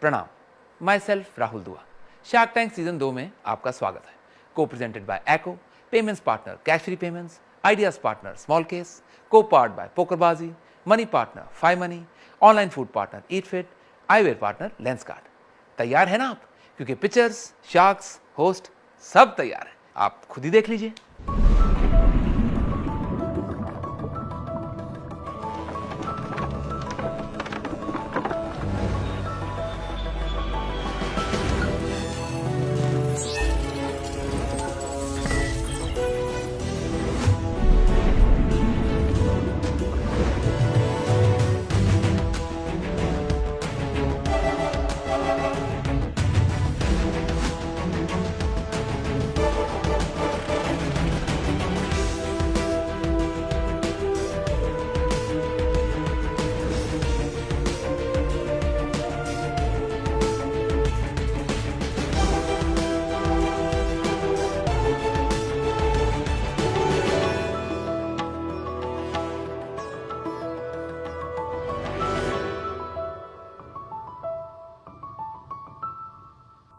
प्रणाम, my self Rahul दुआ। Shark tank season 2 में आपका स्वागत है। Co presented by Acko, payments partner cash free payments, ideas partner small case, co powered by Pokerbaazi, money partner 5 money, online food partner eat fit, eyewear partner Lenskart. तैयार है ना आप? क्योंकि पिक्चर्स, शार्क्स, होस्ट सब तैयार है, आप खुद ही देख लीजिए।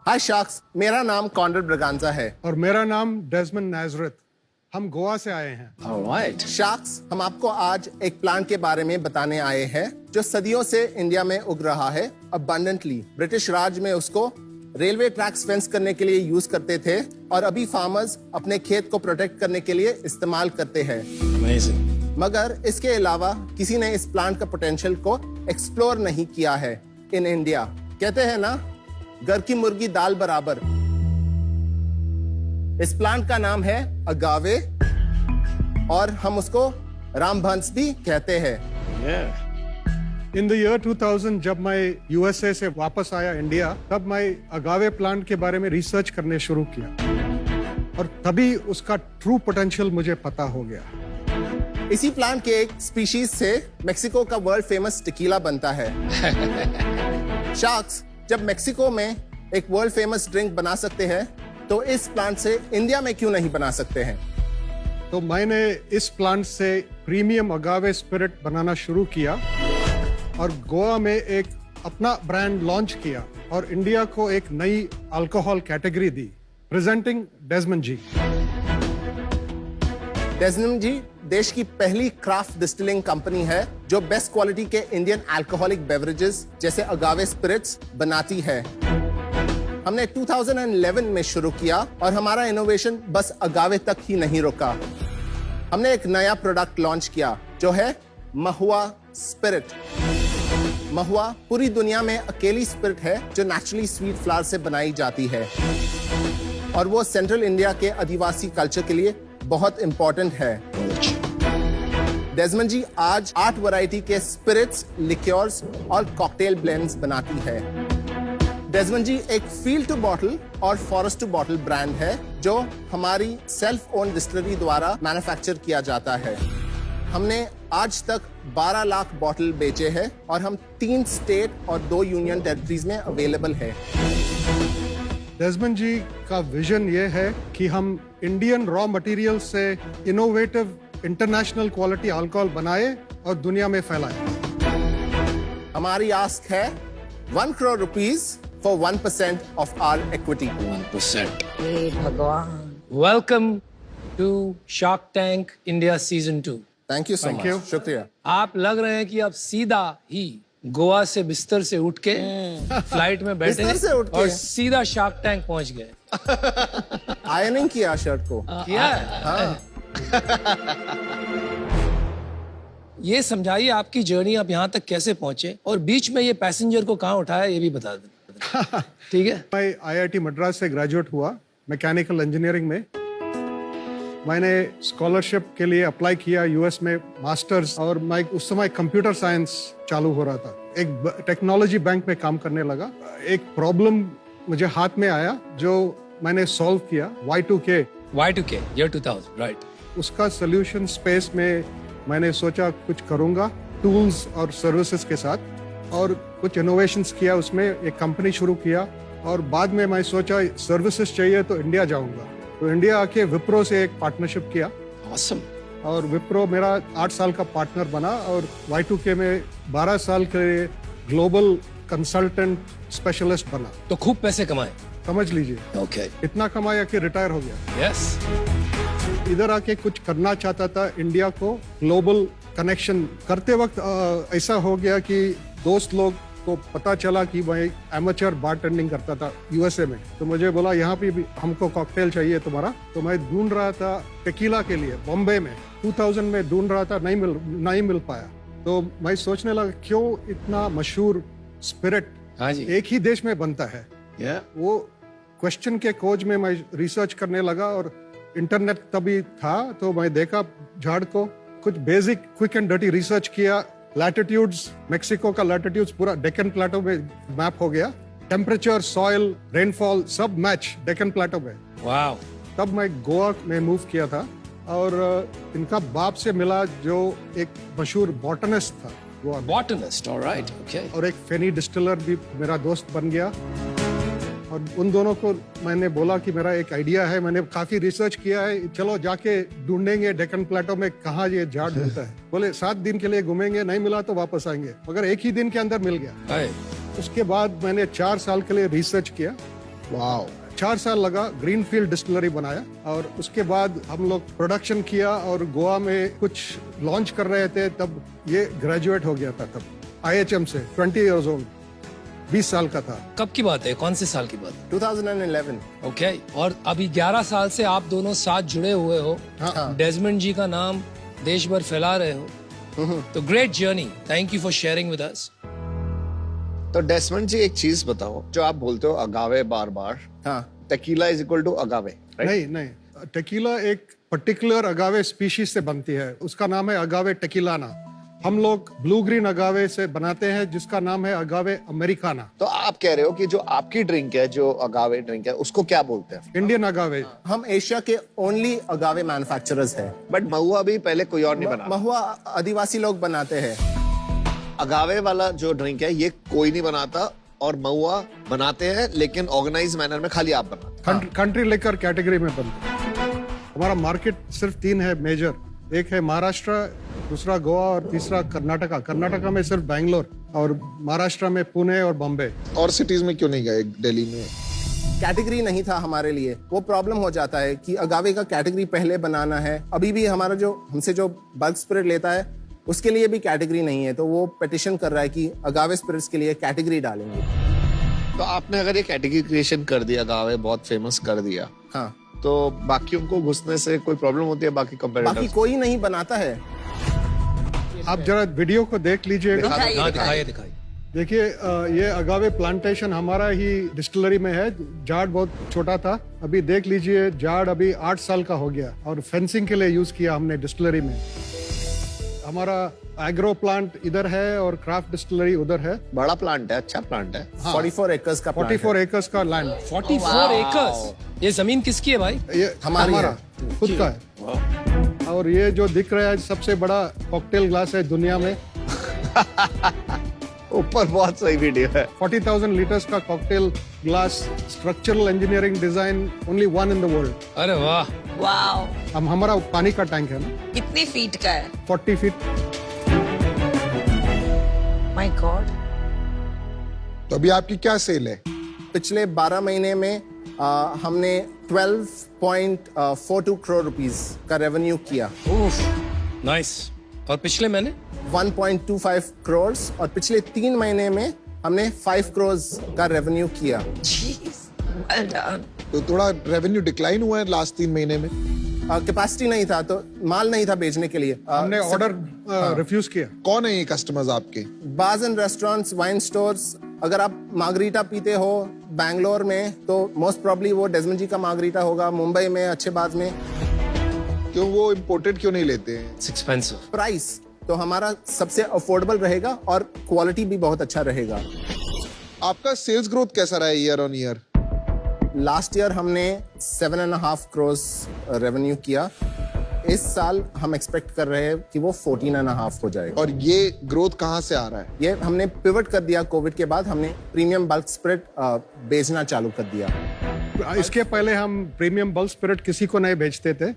हाय शार्क्स, मेरा नाम कॉन्रेड ब्रगांजा है और मेरा नाम डेजमंड नाजरत। हम गोवा से आए हैं। Alright. शार्क्स, हम आपको आज एक प्लांट के बारे में बताने आए हैं जो सदियों से इंडिया में उग रहा है अबंडेंटली। ब्रिटिश राज में उसको रेलवे ट्रैक्स फेंस करने के लिए यूज करते थे और अभी फार्मर्स अपने खेत को प्रोटेक्ट करने के लिए इस्तेमाल करते हैं। Amazing. मगर इसके अलावा किसी ने इस प्लांट का पोटेंशियल को एक्सप्लोर नहीं किया है इन इंडिया। कहते हैं ना, घर की मुर्गी दाल बराबर। इस प्लांट का नाम है अगावे और हम उसको रामभंस भी कहते हैं। Yeah. इन द ईयर 2000 जब मैं यूएसए से वापस आया इंडिया, तब मैं अगावे प्लांट के बारे में रिसर्च करने शुरू किया और तभी उसका ट्रू पोटेंशियल मुझे पता हो गया। इसी प्लांट के एक स्पीशीज से मेक्सिको का वर्ल्ड फेमस टेकीला बनता है। शार्क्स, जब मेक्सिको में एक वर्ल्ड फेमस ड्रिंक बना सकते हैं तो इस प्लांट से इंडिया में क्यों नहीं बना सकते हैं? तो मैंने इस प्लांट से प्रीमियम अगावे स्पिरिट बनाना शुरू किया और गोवा में एक अपना ब्रांड लॉन्च किया और इंडिया को एक नई अल्कोहल कैटेगरी दी। प्रेजेंटिंग डेजमंड जी। डेजमंड जी देश की पहली क्राफ्ट डिस्टिलिंग कंपनी है जो बेस्ट क्वालिटी के इंडियन अल्कोहलिक बेवरेजेस जैसे अगावे स्पिरिट्स बनाती है। हमने 2011 में शुरू किया और हमारा इनोवेशन बस अगावे तक ही नहीं रुका। हमने एक नया प्रोडक्ट लॉन्च किया जो है महुआ स्पिरिट। महुआ पूरी दुनिया में अकेली स्पिरिट है जो नेचुरली स्वीट फ्लावर से बनाई जाती है और वो सेंट्रल इंडिया के आदिवासी कल्चर के लिए बहुत इंपॉर्टेंट है। डेजमंड जी आज 8 वैरायटी के स्पिरिट्स, लिक्योर्स और कॉकटेल ब्लेंड्स बनाती है। डेजमंड जी एक फील्ड टू बॉटल और फॉरेस्ट टू बॉटल ब्रांड है जो हमारी सेल्फ ओन डिस्टिलरी द्वारा मैन्युफैक्चर किया जाता है। हमने आज तक 12 लाख बॉटल बेचे हैं और हम 3 स्टेट और 2 यूनियन टेरिटरीज में अवेलेबल है। डेजमंड जी का विजन ये है कि हम इंडियन रॉ मटेरियल से इनोवेटिव इंटरनेशनल क्वालिटी अल्कोहल बनाए और दुनिया में फैलाए। हमारी आस्क है 1 crore rupees for 1% of our equity. 1%. हे भगवान। Welcome to Shark Tank India Season 2. Thank you so Thank much. you. शुक्रिया। आप लग रहे हैं कि आप सीधा ही गोवा से बिस्तर से उठ के फ्लाइट में बैठे बिस्तर से उठ के? और सीधा शार्क टैंक पहुंच गए। आयरनिंग किया शर्ट को। किया है? हाँ। ये समझाइए आपकी जर्नी, आप यहाँ तक कैसे पहुंचे और बीच में ये पैसेंजर को कहाँ उठाया, ये भी बता दें। ठीक है। मैं आईआईटी मद्रास से ग्रेजुएट हुआ मैकेनिकल इंजीनियरिंग में। मैंने स्कॉलरशिप के लिए अप्लाई किया यूएस में मास्टर्स, और मैं उस समय कंप्यूटर साइंस चालू हो रहा था। एक टेक्नोलॉजी बैंक में काम करने लगा। एक प्रॉब्लम मुझे हाथ में आया जो मैंने सॉल्व किया, Y2K। Y2K, year 2000, right? उसका सोल्यूशन स्पेस में मैंने सोचा कुछ करूंगा टूल्स और सर्विसेज के साथ, और कुछ इनोवेशंस किया उसमें, एक कंपनी शुरू किया। और बाद में मैं सोचा सर्विसेज चाहिए तो इंडिया जाऊंगा, तो इंडिया आके विप्रो से एक पार्टनरशिप किया। Awesome. और विप्रो मेरा 8 साल का पार्टनर बना और Y2K में 12 साल के लिए ग्लोबल कंसल्टेंट स्पेशलिस्ट बना। तो खूब पैसे कमाए। समझ लीजिए ओके। इतना कमाया कि रिटायर हो गया। यस। इधर आके कुछ करना चाहता था, इंडिया को ग्लोबल कनेक्शन करते वक्त ऐसा हो गया कि दोस्त लोग को पता चला कि मैं एमेचर बारटेंडिंग करता था यूएसए में। तो मुझे बोला यहाँ पे भी हमको कॉकटेल चाहिए तुम्हारा। तो मैं ढूंढ रहा था टेकीला के लिए बॉम्बे में, 2000 में ढूंढ रहा था, नहीं मिल पाया। तो मैं सोचने लगा क्यों इतना मशहूर स्पिरिट हाँ जी। एक ही देश में बनता है। या वो क्वेश्चन के खोज में मैं रिसर्च करने लगा और इंटरनेट तभी था, तो मैं देखा झाड़ को, कुछ basic quick and dirty research किया। लैटिट्यूड्स, मेक्सिको का लैटिट्यूड्स पूरा डेक्कन प्लेटो में मैप हो गया। टेम्परेचर, सॉइल, रेनफॉल सब मैच डेक्कन प्लेटो में। वाओ। तब मैं गोवा में मूव किया था और इनका बाप से मिला जो एक मशहूर बॉटनिस्ट था गोवा में। Botanist, alright, okay. और एक फेनी डिस्टिलर भी मेरा दोस्त बन गया। और उन दोनों को मैंने बोला कि मेरा एक आइडिया है, मैंने काफी रिसर्च किया है, चलो जाके ढूंढेंगे डेक्कन प्लेटो में कहाँ ये झाड़ मिलता है। बोले 7 दिन के लिए घूमेंगे, नहीं मिला तो वापस आएंगे, मगर एक ही दिन के अंदर मिल गया। हाय। उसके बाद मैंने 4 साल के लिए रिसर्च किया। Wow. 4 साल लगा, ग्रीनफील्ड डिस्टिलरी बनाया और उसके बाद हम लोग प्रोडक्शन किया और गोवा में कुछ लॉन्च कर रहे थे। तब ये ग्रेजुएट हो गया था, तब IHM से 20 इयर्स ओल्ड, 20 साल का था। कब की बात है, कौन से साल की बात? 2011। ओके। और अभी 11 साल से आप दोनों साथ जुड़े हुए हो। हाँ। डेजमंड जी का नाम देश भर फैला रहे हो। तो great journey, thank you for sharing with us. तो डेसमंड जी एक चीज बताओ, जो आप बोलते हो अगावे बार बार, हाँ। Tequila is equal to agave, right? नहीं, टेकीला एक पर्टिकुलर अगावे स्पीशीज से बनती है, उसका नाम है अगावे टेकीलाना। हम लोग ब्लू ग्रीन अगावे से बनाते हैं जिसका नाम है अगावे अमेरिकाना। तो आप कह रहे हो कि जो आपकी ड्रिंक है, जो अगावे ड्रिंक है, उसको क्या बोलते हैं? इंडियन अगावे। हम एशिया के ओनली अगावे मैन्युफैक्चरर्स हैं। बट महुआ भी पहले कोई और नहीं बना। महुआ आदिवासी लोग बनाते हैं। अगावे वाला जो ड्रिंक है ये कोई नहीं बनाता, और महुआ बनाते हैं लेकिन ऑर्गेनाइज मैनर में खाली आप बनाते। कंट्री लेकर कैटेगरी में बनते हैं। हमारा मार्केट सिर्फ 3 है मेजर, एक है महाराष्ट्र, दूसरा गोवा और तीसरा कर्नाटका। कर्नाटका में सिर्फ बैंगलोर और महाराष्ट्र में पुणे और बॉम्बे। और सिटीज में क्यों नहीं गए? दिल्ली में कैटेगरी नहीं था हमारे लिए। वो प्रॉब्लम हो जाता है कि अगावे का कैटेगरी पहले बनाना है। अभी भी हमारा जो हमसे जो बल्क स्पिरिट लेता है उसके लिए भी कैटेगरी नहीं है, तो वो पिटिशन कर रहा है कि अगावे स्पिरिट्स के लिए कैटेगरी डालेंगे। तो आपने अगर ये कैटेगरी क्रिएशन कर दिया, अगावे बहुत फेमस कर दिया, हाँ, तो बाकी उनको घुसने से कोई प्रॉब्लम होती है? बाकी बाकी कंपेटिटर्स कोई नहीं बनाता है। आप जरा वीडियो को देख लीजिएगा। हाँ, दिखाइए। देखिए, ये अगावे प्लांटेशन हमारा ही डिस्टिलरी में है। झाड़ बहुत छोटा था, अभी देख लीजिए झाड़ अभी 8 साल का हो गया और फेंसिंग के लिए यूज किया हमने डिस्टिलरी में। हमारा एग्रो प्लांट इधर है और क्राफ्ट डिस्टिलरी उधर है। बड़ा प्लांट है, अच्छा प्लांट है। 44 एकर्स का plant 44 है। एकर्स का लैंड। 44 एकर्स। ये जमीन किसकी है भाई? ये हमारा खुद का है। और ये जो दिख रहा है सबसे बड़ा कॉकटेल ग्लास है दुनिया में। ऊपर बहुत सही वीडियो है। 40,000 लीटर्स का cocktail glass, structural engineering design, only 1 in the world. अरे वाह। वाओ, हम हमारा पानी का टैंक है ना, कितनी फीट का है? 40 फीट। My God. तो अभी आपकी क्या सेल है? पिछले 12 महीने में हमने 12.42 करोड़ रुपीस का रेवेन्यू किया। नाइस। और पिछले महीने 1.25 करोड़ और पिछले 3 महीने में हमने 5 करोड़ का रेवेन्यू किया। Jeez, well done. तो थोड़ा रेवेन्यू डिक्लाइन हुआ है लास्ट 3 महीने में। कैपेसिटी नहीं था, तो माल नहीं था बेचने के लिए। हमने ऑर्डर रिफ्यूज किया। कौन है ये कस्टमर्स आपके? Bars and restaurants, wine stores. अगर आप मार्गरीटा पीते हो बैंगलोर में, तो मोस्ट प्रॉब्ली वो डेजमंड जी का मार्गरीटा होगा। मुंबई में, अच्छे बाज में। क्यों वो इम्पोर्टेड क्यों नहीं लेते हैं? It's expensive. प्राइस तो हमारा सबसे अफोर्डेबल रहेगा और क्वालिटी भी बहुत अच्छा रहेगा। आपका सेल्स ग्रोथ कैसा रहा है year on year? Last year हमने 7.5 करोड़ रेवेन्यू किया। इस साल हम एक्सपेक्ट कर रहे हैं कि वो 14.5 हो जाएगा। और ये ग्रोथ कहाँ से आ रहा है? ये हमने पिवट कर दिया कोविड के बाद। हमने प्रीमियम बल्क स्पिरिट बेचना चालू कर दिया। इसके पहले हम प्रीमियम बल्क स्पिरिट किसी को नहीं बेचते थे।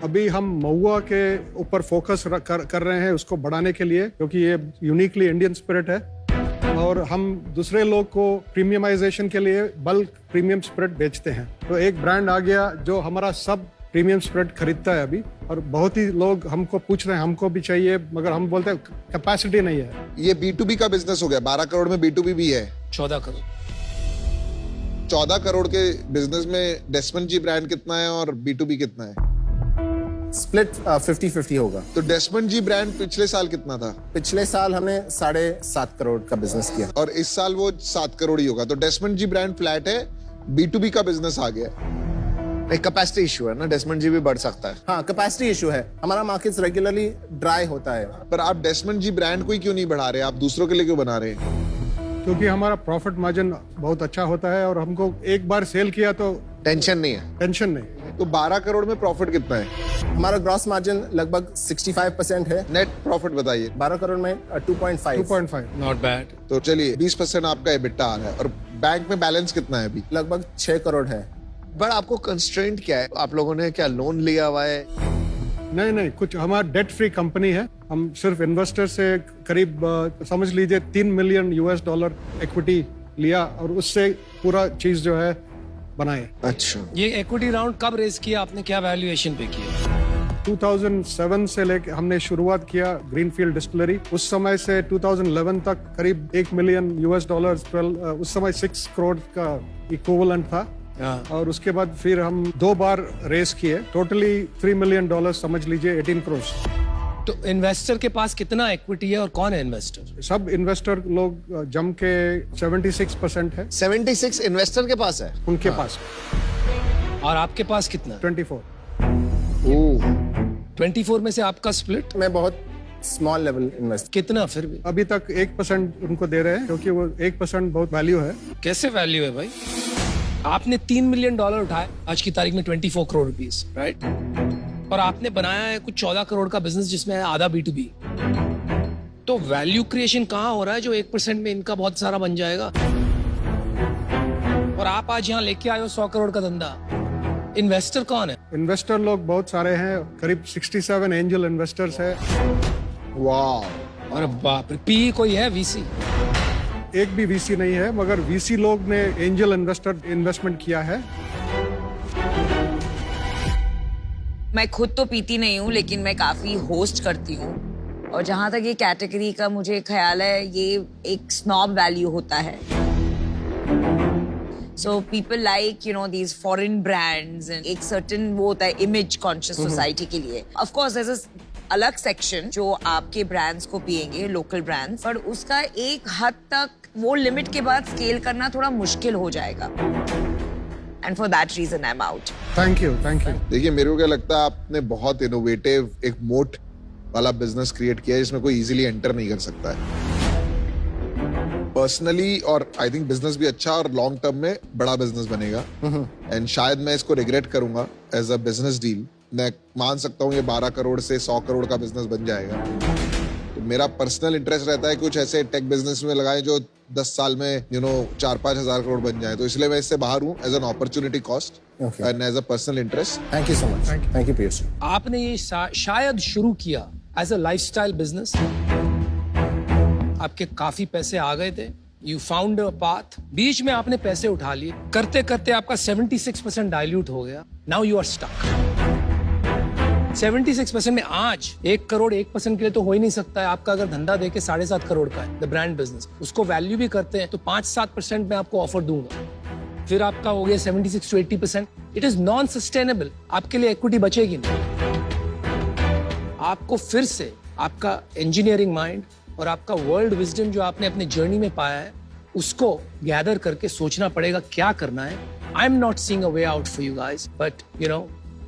अभी हम महुआ के ऊपर फोकस कर रहे हैं उसको बढ़ाने के लिए, क्योंकि ये यूनिकली इंडियन स्पिरिट है और हम दूसरे लोग को प्रीमियमाइजेशन के लिए बल्क प्रीमियम स्प्रेड बेचते हैं। तो एक ब्रांड आ गया जो हमारा सब प्रीमियम स्प्रेड खरीदता है अभी, और बहुत ही लोग हमको पूछ रहे हैं हमको भी चाहिए, मगर हम बोलते हैं कैपेसिटी नहीं है। ये B2B का बिजनेस हो गया। 12 करोड़ में B2B भी है। 14 करोड़। 14 करोड़ के बिजनेस में डेस्मंड जी ब्रांड कितना है और B2B कितना है? स्प्लिट 50-50 होगा। तो डेस्मंड जी ब्रांड पिछले साल कितना था? पिछले साल हमने 7.5 करोड़ का बिजनेस किया। और इस साल वो 7 करोड़ ही होगा। तो डेस्मंड जी ब्रांड फ्लैट है, B2B का बिजनेस आ गया। एक कैपेसिटी इशू है ना, डेस्मंड जी भी बढ़ सकता है। हाँ, कैपेसिटी इशू है। हमारा मार्केट रेगुलरली ड्राई होता है। पर आप डेस्मंड जी ब्रांड को ही क्यों नहीं बढ़ा रहे? आप दूसरों के लिए क्यों बना रहे हैं? क्योंकि हमारा प्रॉफिट मार्जिन बहुत अच्छा होता है और हमको एक बार सेल किया तो टेंशन नहीं है। टेंशन नहीं। तो 12 करोड़ में प्रॉफिट कितना है? हमारा ग्रॉस मार्जिन लगभग 65% है। नेट प्रॉफिट बताइए। 12 करोड़ में 2.5। 2.5। Not bad. तो चलिए 20% आपका एबिटा आ रहा है। और बैंक में बैलेंस कितना है अभी? लगभग 6 करोड़ है। बट आपको कंस्ट्रेंट क्या है? आप लोगों ने क्या लोन लिया हुआ है? नहीं, कुछ हमारा डेट फ्री कंपनी है। हम सिर्फ इन्वेस्टर से करीब समझ लीजिए $3 मिलियन इक्विटी लिया और उससे पूरा चीज जो है बनाए। अच्छा, ये इक्विटी राउंड कब रेज किया आपने? क्या वैल्यूएशन पे किया? 2007 से लेके हमने शुरुआत किया ग्रीनफील्ड डिस्टिलरी। उस समय से 2011 तक करीब $1 मिलियन उस समय 6 करोड़ का इक्विवेलेंट था। और उसके बाद फिर हम 2 बार रेस किए, टोटली $3 मिलियन समझ लीजिए 18 करोड़। तो इन्वेस्टर के पास कितना इक्विटी है और कौन है इन्वेस्टर? सब इन्वेस्टर लोग जम के 76% है 76 इन्वेस्टर के पास है। उनके पास। और आपके पास कितना? 24। 24 में से आपका स्प्लिट मैं बहुत स्मॉल लेवल इन्वेस्ट। कितना? फिर भी अभी तक 1% उनको दे रहे हैं क्योंकि वो 1% बहुत वैल्यू है। कैसे वैल्यू है भाई? आपने $3 मिलियन उठाए आज की तारीख में 24 करोड़ रुपीस, राइट? और आपने बनाया है कुछ 14 करोड़ का बिजनेस जिसमें है आधा B2B। तो वैल्यू क्रिएशन कहाँ हो रहा है जो 1% में इनका बहुत सारा बन जाएगा? और आप आज यहाँ लेके आए हो 100 करोड़ का धंधा। इन्वेस्टर कौन है? इन्वेस्टर लोग बहुत सारे हैं, करीब 67 एंजल इन्वेस्टर्स है। वाह। और बाप रे, पी कोई है? VC? एक भी VC नहीं है, मगर VC लोग ने एंजल इन्वेस्टमेंट किया है। मैं खुद तो पीती नहीं हूँ, लेकिन मैं काफी होस्ट करती हूँ। और जहां तक ये कैटेगरी का मुझे ख्याल है, ये एक स्नॉब वैल्यू होता है। So people like these foreign brands, एक सर्टेन वो होता है इमेज कॉन्शियस सोसाइटी के लिए। ऑफ कोर्स देयर इज अलग सेक्शन जो आपके ब्रांड्स को पिएंगे, लोकल ब्रांड्स, पर उसका एक हद तक वो लिमिट के बाद स्केल करना थोड़ा मुश्किल हो जाएगा। And for that reason I am out. Thank you. देखिए, मेरे को क्या लगता है, आपने बहुत इनोवेटिव एक मोट वाला बिजनेस क्रिएट किया है जिसमें कोई इजीली एंटर नहीं कर सकता है। पर्सनली और आई थिंक बिजनेस भी अच्छा और लॉन्ग टर्म में बड़ा बिजनेस बनेगा। एंड शायद मैं इसको रिग्रेट करूंगा एज अ बिजनेस डील। मैं मान सकता हूँ ये 12 करोड़ से 100 करोड़ का बिजनेस बन जाएगा। तो मेरा पर्सनल इंटरेस्ट रहता है कुछ ऐसे टेक बिजनेस में लगाए जो 10 साल में 4-5 हजार करोड़ बन जाए। तो इसलिए मैं इससे बाहर हूँ as an opportunity cost and as a personal interest. Thank you so much. Thank you Piyush. आपने ये शायद शुरू किया एज अ लाइफस्टाइल बिजनेस। आपके काफी पैसे आ गए थे, यू फाउंड अ पाथ, बीच में आपने पैसे उठा लिए, करते करते आपका 76% डाइल्यूट हो गया। Now you are stuck. 76% में आज 1 करोड़ 1% के लिए तो हो ही नहीं सकता है। आपका अगर धंधा देके 7.5 करोड़ का है, द ब्रांड बिजनेस, उसको वैल्यू भी करते हैं तो 5-7% में आपको ऑफर दूंगा। फिर आपका हो गया 76 to 80%। It is non sustainable. आपके लिए इक्विटी बचेगी नहीं। आपको फिर से आपका इंजीनियरिंग माइंड और आपका वर्ल्ड विजडम जो आपने अपने जर्नी में पाया है, उसको गैदर करके सोचना पड़ेगा क्या करना है। आई am not seeing a way out for you guys, but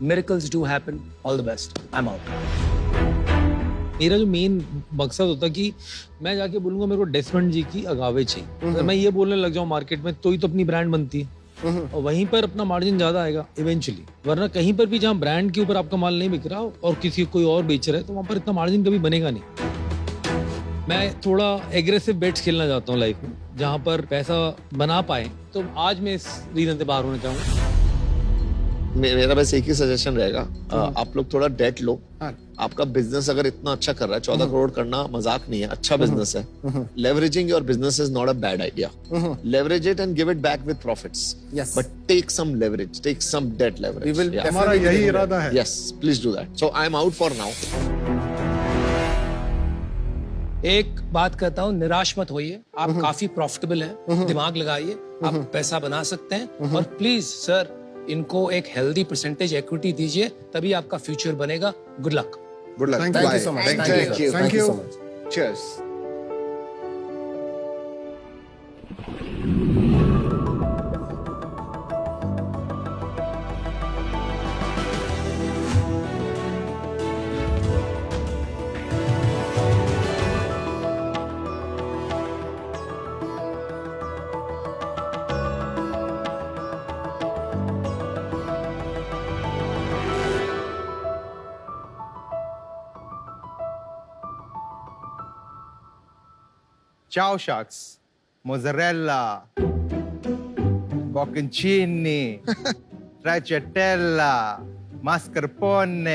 miracles do happen. All the best. I'm out. मेरा जो मेन मकसद होता कि मैं जाके बोलूंगा मेरे को डेस्मंड जी की अगावे चाहिए। अगर मैं ये बोलने लग जाऊं मार्केट में तो ही तो अपनी ब्रांड बनती है और वहीं पर अपना मार्जिन ज्यादा आएगा इवेंचुअली। वरना कहीं पर भी जहाँ ब्रांड के ऊपर आपका माल नहीं बिक रहा और किसी कोई और बेच रहा है तो वहां पर इतना मार्जिन कभी बनेगा नहीं। मैं थोड़ा एग्रेसिव बेट्स खेलना चाहता हूँ लाइफ में, जहाँ पर पैसा बना पाए। तो आज मैं इस रीजन से बाहर होना चाहूंगा। मेरा बस एक ही सजेशन रहेगा, आप लोग थोड़ा डेट लो। हाँ। आपका बिजनेस अगर इतना अच्छा कर रहा है, 14 करोड़ करना मजाक नहीं है, अच्छा बिजनेस है। Leveraging your business is not a bad idea. Leverage it and give it back with profits, Yes. But take some leverage, take some debt We leverage. will हमारा यही इरादा है। Yes, please do that. So I am out for now. एक बात कहता हूँ, निराश मत होइए, आप काफी प्रॉफिटेबल हैं, दिमाग लगाइए, आप पैसा बना सकते हैं। और प्लीज सर, इनको एक हेल्दी परसेंटेज इक्विटी दीजिए, तभी आपका फ्यूचर बनेगा। Good luck. Good luck. Thank you. Thank you so much. Thank Thank you. you. Thank you. so much. Cheers. Ciao sharks, mozzarella, bocconcini, stracciatella, mascarpone,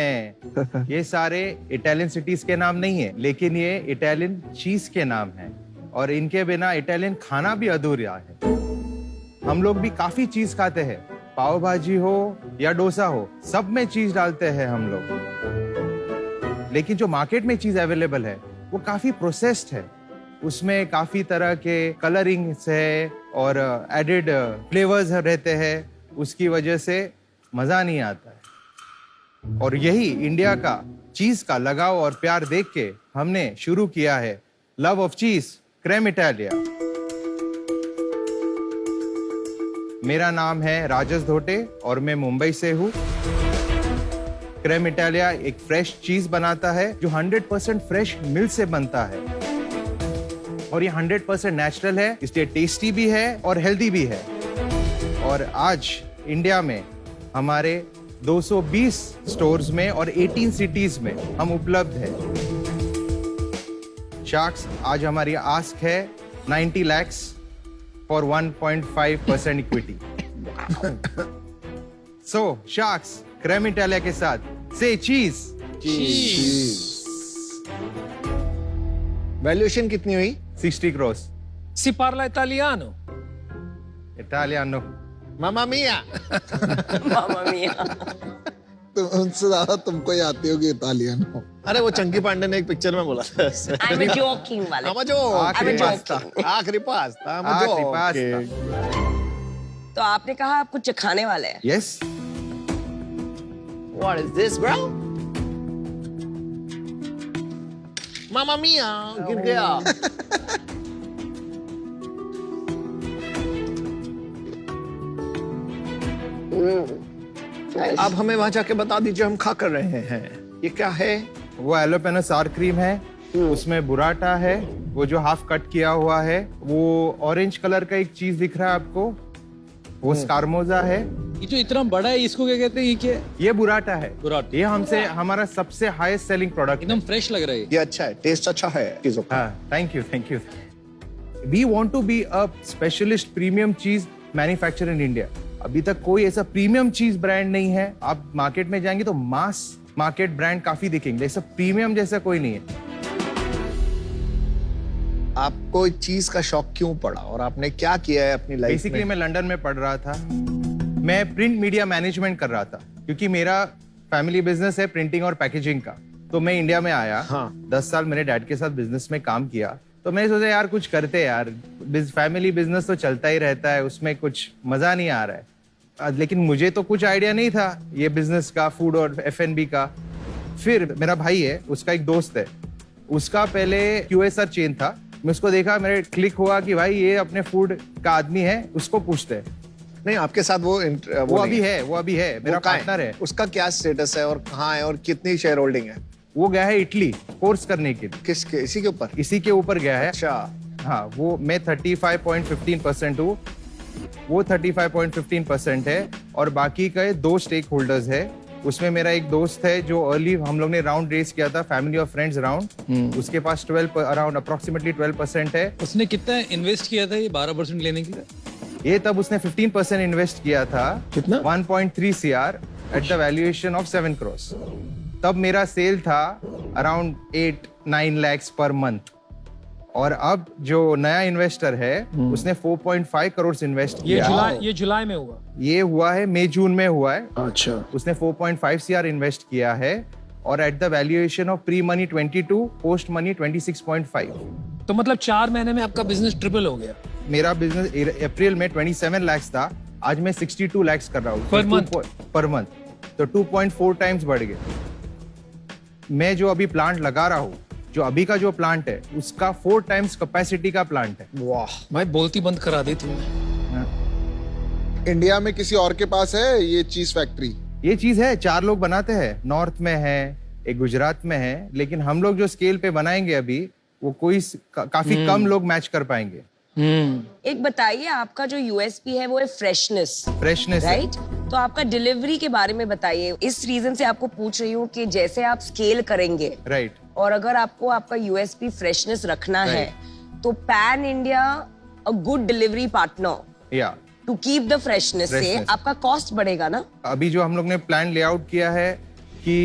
ये सारे Italian cities के नाम नहीं है, लेकिन ये इटालियन चीज के नाम हैं और इनके बिना इटालियन खाना भी अधूरा है। हम लोग भी काफी चीज खाते हैं, पाव भाजी हो या डोसा हो, सब में चीज डालते हैं हम लोग। लेकिन जो मार्केट में चीज अवेलेबल है वो काफी प्रोसेस्ड है, उसमें काफी तरह के कलरिंग्स है और एडेड फ्लेवर्स रहते हैं, उसकी वजह से मजा नहीं आता है। और यही इंडिया का चीज का लगाव और प्यार देख के हमने शुरू किया है लव ऑफ चीज क्रेम इटालिया। मेरा नाम है राजेश धोटे और मैं मुंबई से हूँ। क्रेम इटालिया एक फ्रेश चीज बनाता है जो 100% फ्रेश मिल्क से बनता है और ये 100% नेचुरल है, इसलिए टेस्टी भी है और हेल्दी भी है। और आज इंडिया में हमारे 220 स्टोर्स में और 18 सिटीज में हम उपलब्ध है। शार्क्स, आज हमारी आस्क है 90 lakhs for 1.5% equity. So sharks, Creme Italia के साथ से चीज। वैल्यूएशन कितनी हुई? 60 crores। Si parla italiano? इटालियानो। मामा मिया। मामा मिया। तो उनसे ज्यादा तुमको ही आती होगी इटालियन। अरे वो चंकी पांडे ने एक पिक्चर में बोला था। I'm a joking वाले। I'm a joke। आखिरी I'm a पास्ता। आखिरी पास्ता। I'm a आखिरी joke। पास्ता। तो आपने कहा आप कुछ खाने वाले हैं। Yes. What is this, bro? मामा मिया, गिर गया। अब हमें वहां जाके बता दीजिए, हम खा कर रहे हैं। ये क्या है? वो एलोपेनो सार क्रीम है, उसमें बुराटा है, वो जो हाफ कट किया हुआ है, वो ऑरेंज कलर का एक चीज दिख रहा है आपको, वो स्कारमोजा है। ये जो इतना बड़ा है इसको क्या कहते हैं? ये क्या? ये बुराटा है। बुराटा। ये हमसे हमारा सबसे हाईएस्ट सेलिंग प्रोडक्ट है। एकदम फ्रेश लग रहा है। ये अच्छा है, टेस्ट अच्छा है चीजों का। हाँ, thank you. We want to be a specialist premium cheese manufacturer in India. अभी तक कोई ऐसा प्रीमियम चीज ब्रांड नहीं है। आप मार्केट में जाएंगे तो मास मार्केट ब्रांड काफी दिखेंगे, ऐसा प्रीमियम जैसा कोई नहीं है। आपको इस चीज का शौक क्यों पड़ा और आपने क्या किया है अपनी लाइफ में? बेसिकली मैं लंदन में पढ़ रहा था, मैं प्रिंट मीडिया मैनेजमेंट कर रहा था क्योंकि मेरा फैमिली बिजनेस है प्रिंटिंग और पैकेजिंग का। तो मैं इंडिया में आया, हाँ। 10 साल मेरे डैड के साथ बिजनेस में काम किया। तो मैंने सोचा यार कुछ करते यार, फैमिली बिजनेस तो चलता ही रहता है, उसमें कुछ मजा नहीं आ रहा है। लेकिन मुझे तो कुछ आइडिया नहीं था ये बिजनेस का, फूड और F&B का। फिर मेरा भाई है, उसका एक दोस्त है, उसका पहले QSR चेन था। मैं उसको देखा, मेरे क्लिक हुआ कि भाई ये अपने फूड का आदमी है, उसको पूछते हैं। नहीं, आपके साथ वो अभी है, मेरा पार्टनर है। उसका क्या स्टेटस है और कहाँ है और कितनी शेयर होल्डिंग है? वो गया है इटली कोर्स करने के लिए। किसके? इसी के ऊपर? इसी के ऊपर गया है। अच्छा। हाँ, वो मैं 35.15% हूँ, वो 35.15% है और बाकी का 2 स्टेक होल्डर्स है। उसमें मेरा एक दोस्त है जो अर्ली हम लोग ने राउंड रेस किया था, फैमिली और फ्रेंड्स राउंड, उसके पास 12 अराउंड अप्रोक्सीमेटली 12% है। उसने कितना इन्वेस्ट किया था ये 12% लेने के लिए? ये तब उसने 15% इन्वेस्ट किया था, कितना? 1.3 CR at the valuation of 7 crores। तब मेरा सेल था अराउंड 8-9 lakhs पर मंथ, और अब जो नया इन्वेस्टर है उसने 4.5 crores इन्वेस्ट किया। ये जुलाई में हुआ। ये हुआ है मई जून में हुआ है। अच्छा। उसने 4.5 CR इन्वेस्ट किया है, और at the valuation of pre money 22, post money 26.5। तो मतलब 4 महीने में आपका बिजनेस ट्रिपल हो गया मेरा बिजनेस अप्रैल में 27 lakhs था, आज मैं 62 lakhs कर रहा हूँ पर मंथ, तो 2.4 times बढ़ गए। मैं जो अभी प्लांट लगा रहा हूँ, जो अभी का जो प्लांट है उसका 4 times कैपेसिटी का प्लांट है। वाह, मैं बोलती बंद करा दी तुमने। इंडिया में किसी और के पास है ये चीज फैक्ट्री? ये चीज है, 4 लोग बनाते हैं, नॉर्थ में है, एक गुजरात में है, लेकिन हम लोग जो स्केल पे बनाएंगे अभी वो कोई काफी कम लोग मैच कर पाएंगे। एक बताइए, आपका जो यूएसपी है वो है फ्रेशनेस, फ्रेशनेस, राइट? तो आपका डिलीवरी के बारे में बताइए। इस रीजन से आपको पूछ रही हूँ कि जैसे आप स्केल करेंगे, राइट, और अगर आपको आपका यूएसपी फ्रेशनेस रखना है, तो pan India a good delivery partner या टू कीप द फ्रेशनेस से आपका कॉस्ट बढ़ेगा ना? अभी जो हम लोग ने प्लान लेआउट किया है कि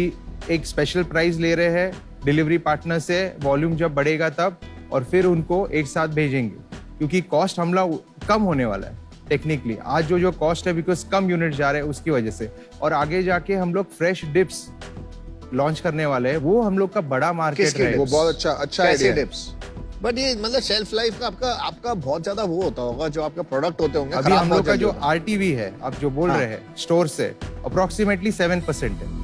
एक स्पेशल प्राइस ले रहे हैं डिलीवरी पार्टनर से, वॉल्यूम जब बढ़ेगा तब, और फिर उनको एक साथ भेजेंगे, क्योंकि कॉस्ट हम लोग कम होने वाला है टेक्निकली। आज जो कॉस्ट है बिकॉज कम यूनिट जा रहे हैं उसकी वजह से, और आगे जाके हम लोग फ्रेश डिप्स लॉन्च करने वाले हैं, वो हम लोग का बड़ा मार्केट है। वो बहुत अच्छा आइडिया है। बट ये मतलब शेल्फ लाइफ का आपका बहुत ज्यादा वो होता होगा, जो आपका प्रोडक्ट होते होंगे अभी हम लोग का जो RTV है, आप जो बोल रहे हैं स्टोर से, अप्रोक्सीमेटली 7% है।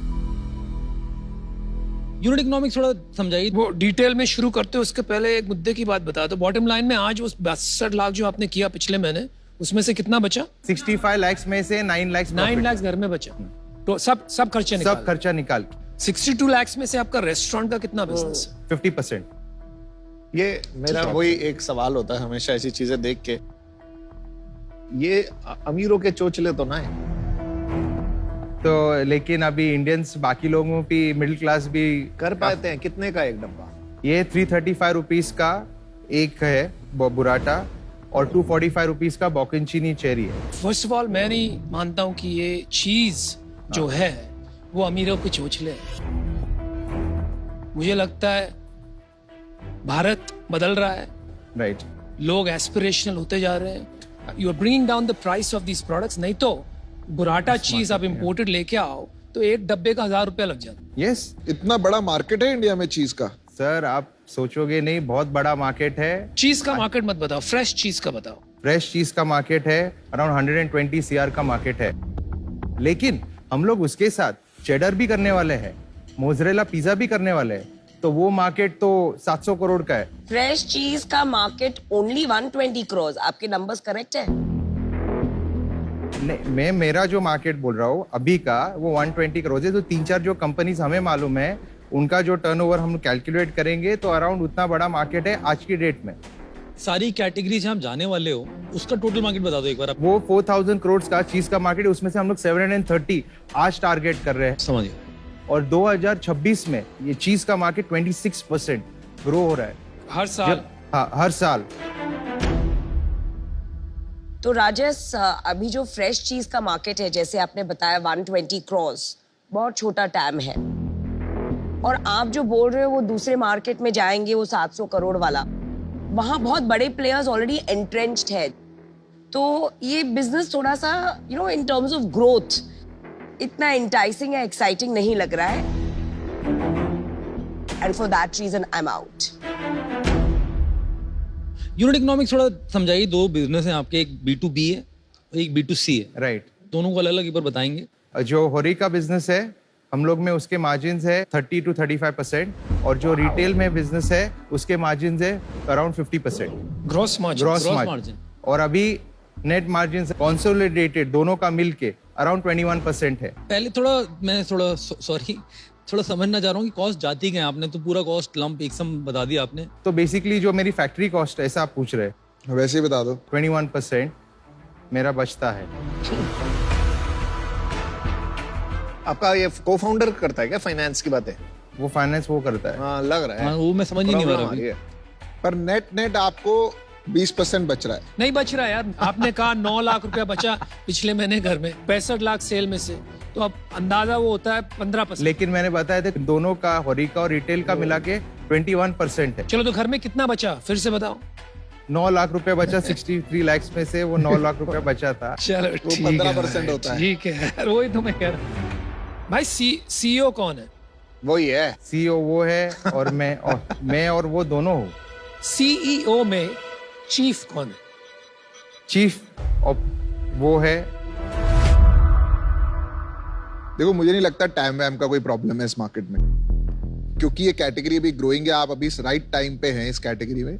यूनिट इकोनॉमिक्स थोड़ा समझाइए। वो डिटेल में शुरू करते हो उसके पहले एक मुद्दे की बात बता दो। बॉटम लाइन में आज उस 62 लाख जो आपने किया पिछले महीने, उसमें से कितना बचा? 65 lakhs में से 9 lakhs 9 लाख घर में बचा, तो सब खर्चे सब खर्चा निकाल। 62 लाख में से आपका रेस्टोरेंट का कितना बिजनेस है? 50%। ये मेरा वही एक सवाल होता है हमेशा ऐसी चीजें देख के, ये अमीरों के चोचले तो ना है। तो लेकिन अभी इंडियंस बाकी लोगों की मिडिल क्लास भी कर पाते हैं। कितने का एक डब्बा? ये 335 रुपीज का एक है बुराटा, और 245 रुपीज का बॉकनचीनी चेरी है। फर्स्ट ऑफ ऑल मैं नहीं मानता हूँ कि ये चीज जो है वो अमीरों के चोचले है। मुझे लगता है भारत बदल रहा है, राइट, लोग एस्पिरेशनल होते जा रहे हैं। You are bringing down the price of these products. नहीं तो बुराटा चीज आप इम्पोर्टेड लेके आओ तो एक डब्बे का 1000 रुपया लग जाता है। यस, इतना बड़ा मार्केट है इंडिया में चीज का? सर आप सोचोगे नहीं, बहुत बड़ा मार्केट है। चीज का मार्केट मत बताओ, फ्रेश चीज का बताओ। फ्रेश चीज का मार्केट है अराउंड 120 CR का मार्केट है, लेकिन हम लोग उसके साथ चेडर भी करने वाले हैं, मोज़रेला पिज्जा भी करने वाले हैं, तो वो मार्केट तो 700 करोड़ का है। फ्रेश चीज का मार्केट ओनली 120 crores। आपके नंबर्स करेक्ट है? नहीं, मैं मेरा जो मार्केट बोल रहा हूँ अभी का वो 120 करोड़ है। तो 3-4 जो कंपनीज हमें मालूम है उनका जो टर्नओवर हम कैलकुलेट करेंगे तो अराउंड उतना बड़ा मार्केट है आज की डेट में। सारी कैटेगरी से आप जाने वाले हो, उसका टोटल मार्केट बता दो एक बार आप। वो 4000 करोड़ का चीज का मार्केट है, उसमें से हम लोग 730 आज टारगेट कर रहे हैं। समझिए। और 2026 में ये चीज का मार्केट 26% ग्रो हो रहा है हर साल। हाँ, हर साल। तो राजेश, अभी जो फ्रेश चीज का मार्केट है, जैसे आपने बताया 120 crores, बहुत छोटा टैम है, और आप जो बोल रहे हो वो दूसरे मार्केट में जाएंगे, वो 700 करोड़ वाला, वहां बहुत बड़े प्लेयर्स ऑलरेडी एंट्रेंच्ड है। तो ये बिजनेस थोड़ा सा इन टर्म्स ऑफ ग्रोथ इतना इंटाइसिंग या एक्साइटिंग नहीं लग रहा है, and for that reason I am out. Unit economics थोड़ा समझाइए। 2 बिजनेस हैं आपके, एक B2B है और एक B2C है, राइट। दोनों को अलग अलग एक बार बताएंगे। जो होरी का बिजनेस है हम लोग में उसके मार्जिन है 30 to 35%, और जो रिटेल में बिजनेस है उसके मार्जिन है अराउंड 50%। Gross margin. और अभी नेट मार्जिन कंसोलिडेटेड दोनों का मिलके अराउंड 21% है। पहले मैं थोड़ा समझना चाह रहा हूँ कि कॉस्ट जाती क्या है। आपने तो पूरा कॉस्ट लंप एक सम बता दिया आपने। तो बेसिकली जो मेरी फैक्ट्री कॉस्ट है, ऐसा आप पूछ रहे हैं, वैसे ही बता दो। 21% मेरा बचता है। आपका ये को फाउंडर करता है क्या फाइनेंस की बातें? वो फाइनेंस वो करता है। हाँ, लग रहा है। हाँ, वो मैं समझ ही नहीं पा रहा प्रॉब्लम आ रही अभी। है। पर नेट आपको 20% बच रहा है। नहीं बच रहा है यार, आपने कहा 9 लाख रुपया बचा पिछले महीने घर में, 65 लाख सेल में से, तो अब अंदाजा वो होता है 15%। लेकिन मैंने बताया था दोनों का, होरिका और रिटेल का मिला के 21% है। चलो तो घर में कितना बचा फिर से बताओ। 9 लाख रुपए बचा, 63 लाख में से वो 9 लाख रुपए बचा था। चलो वो ठीक 15% होता है। ठीक है, वही तो मैं कह रहा हूँ। भाई सीईओ कौन है? वही है। सीईओ वो है और मैं और वो दोनों हूँ। सीईओ में चीफ कौन है? चीफ और वो है। देखो मुझे नहीं लगता टाइम वैम का कोई प्रॉब्लम है इस मार्केट में, क्योंकि ये कैटेगरी अभी ग्रोइंग है। आप अभी राइट टाइम पे हैं इस कैटेगरी में,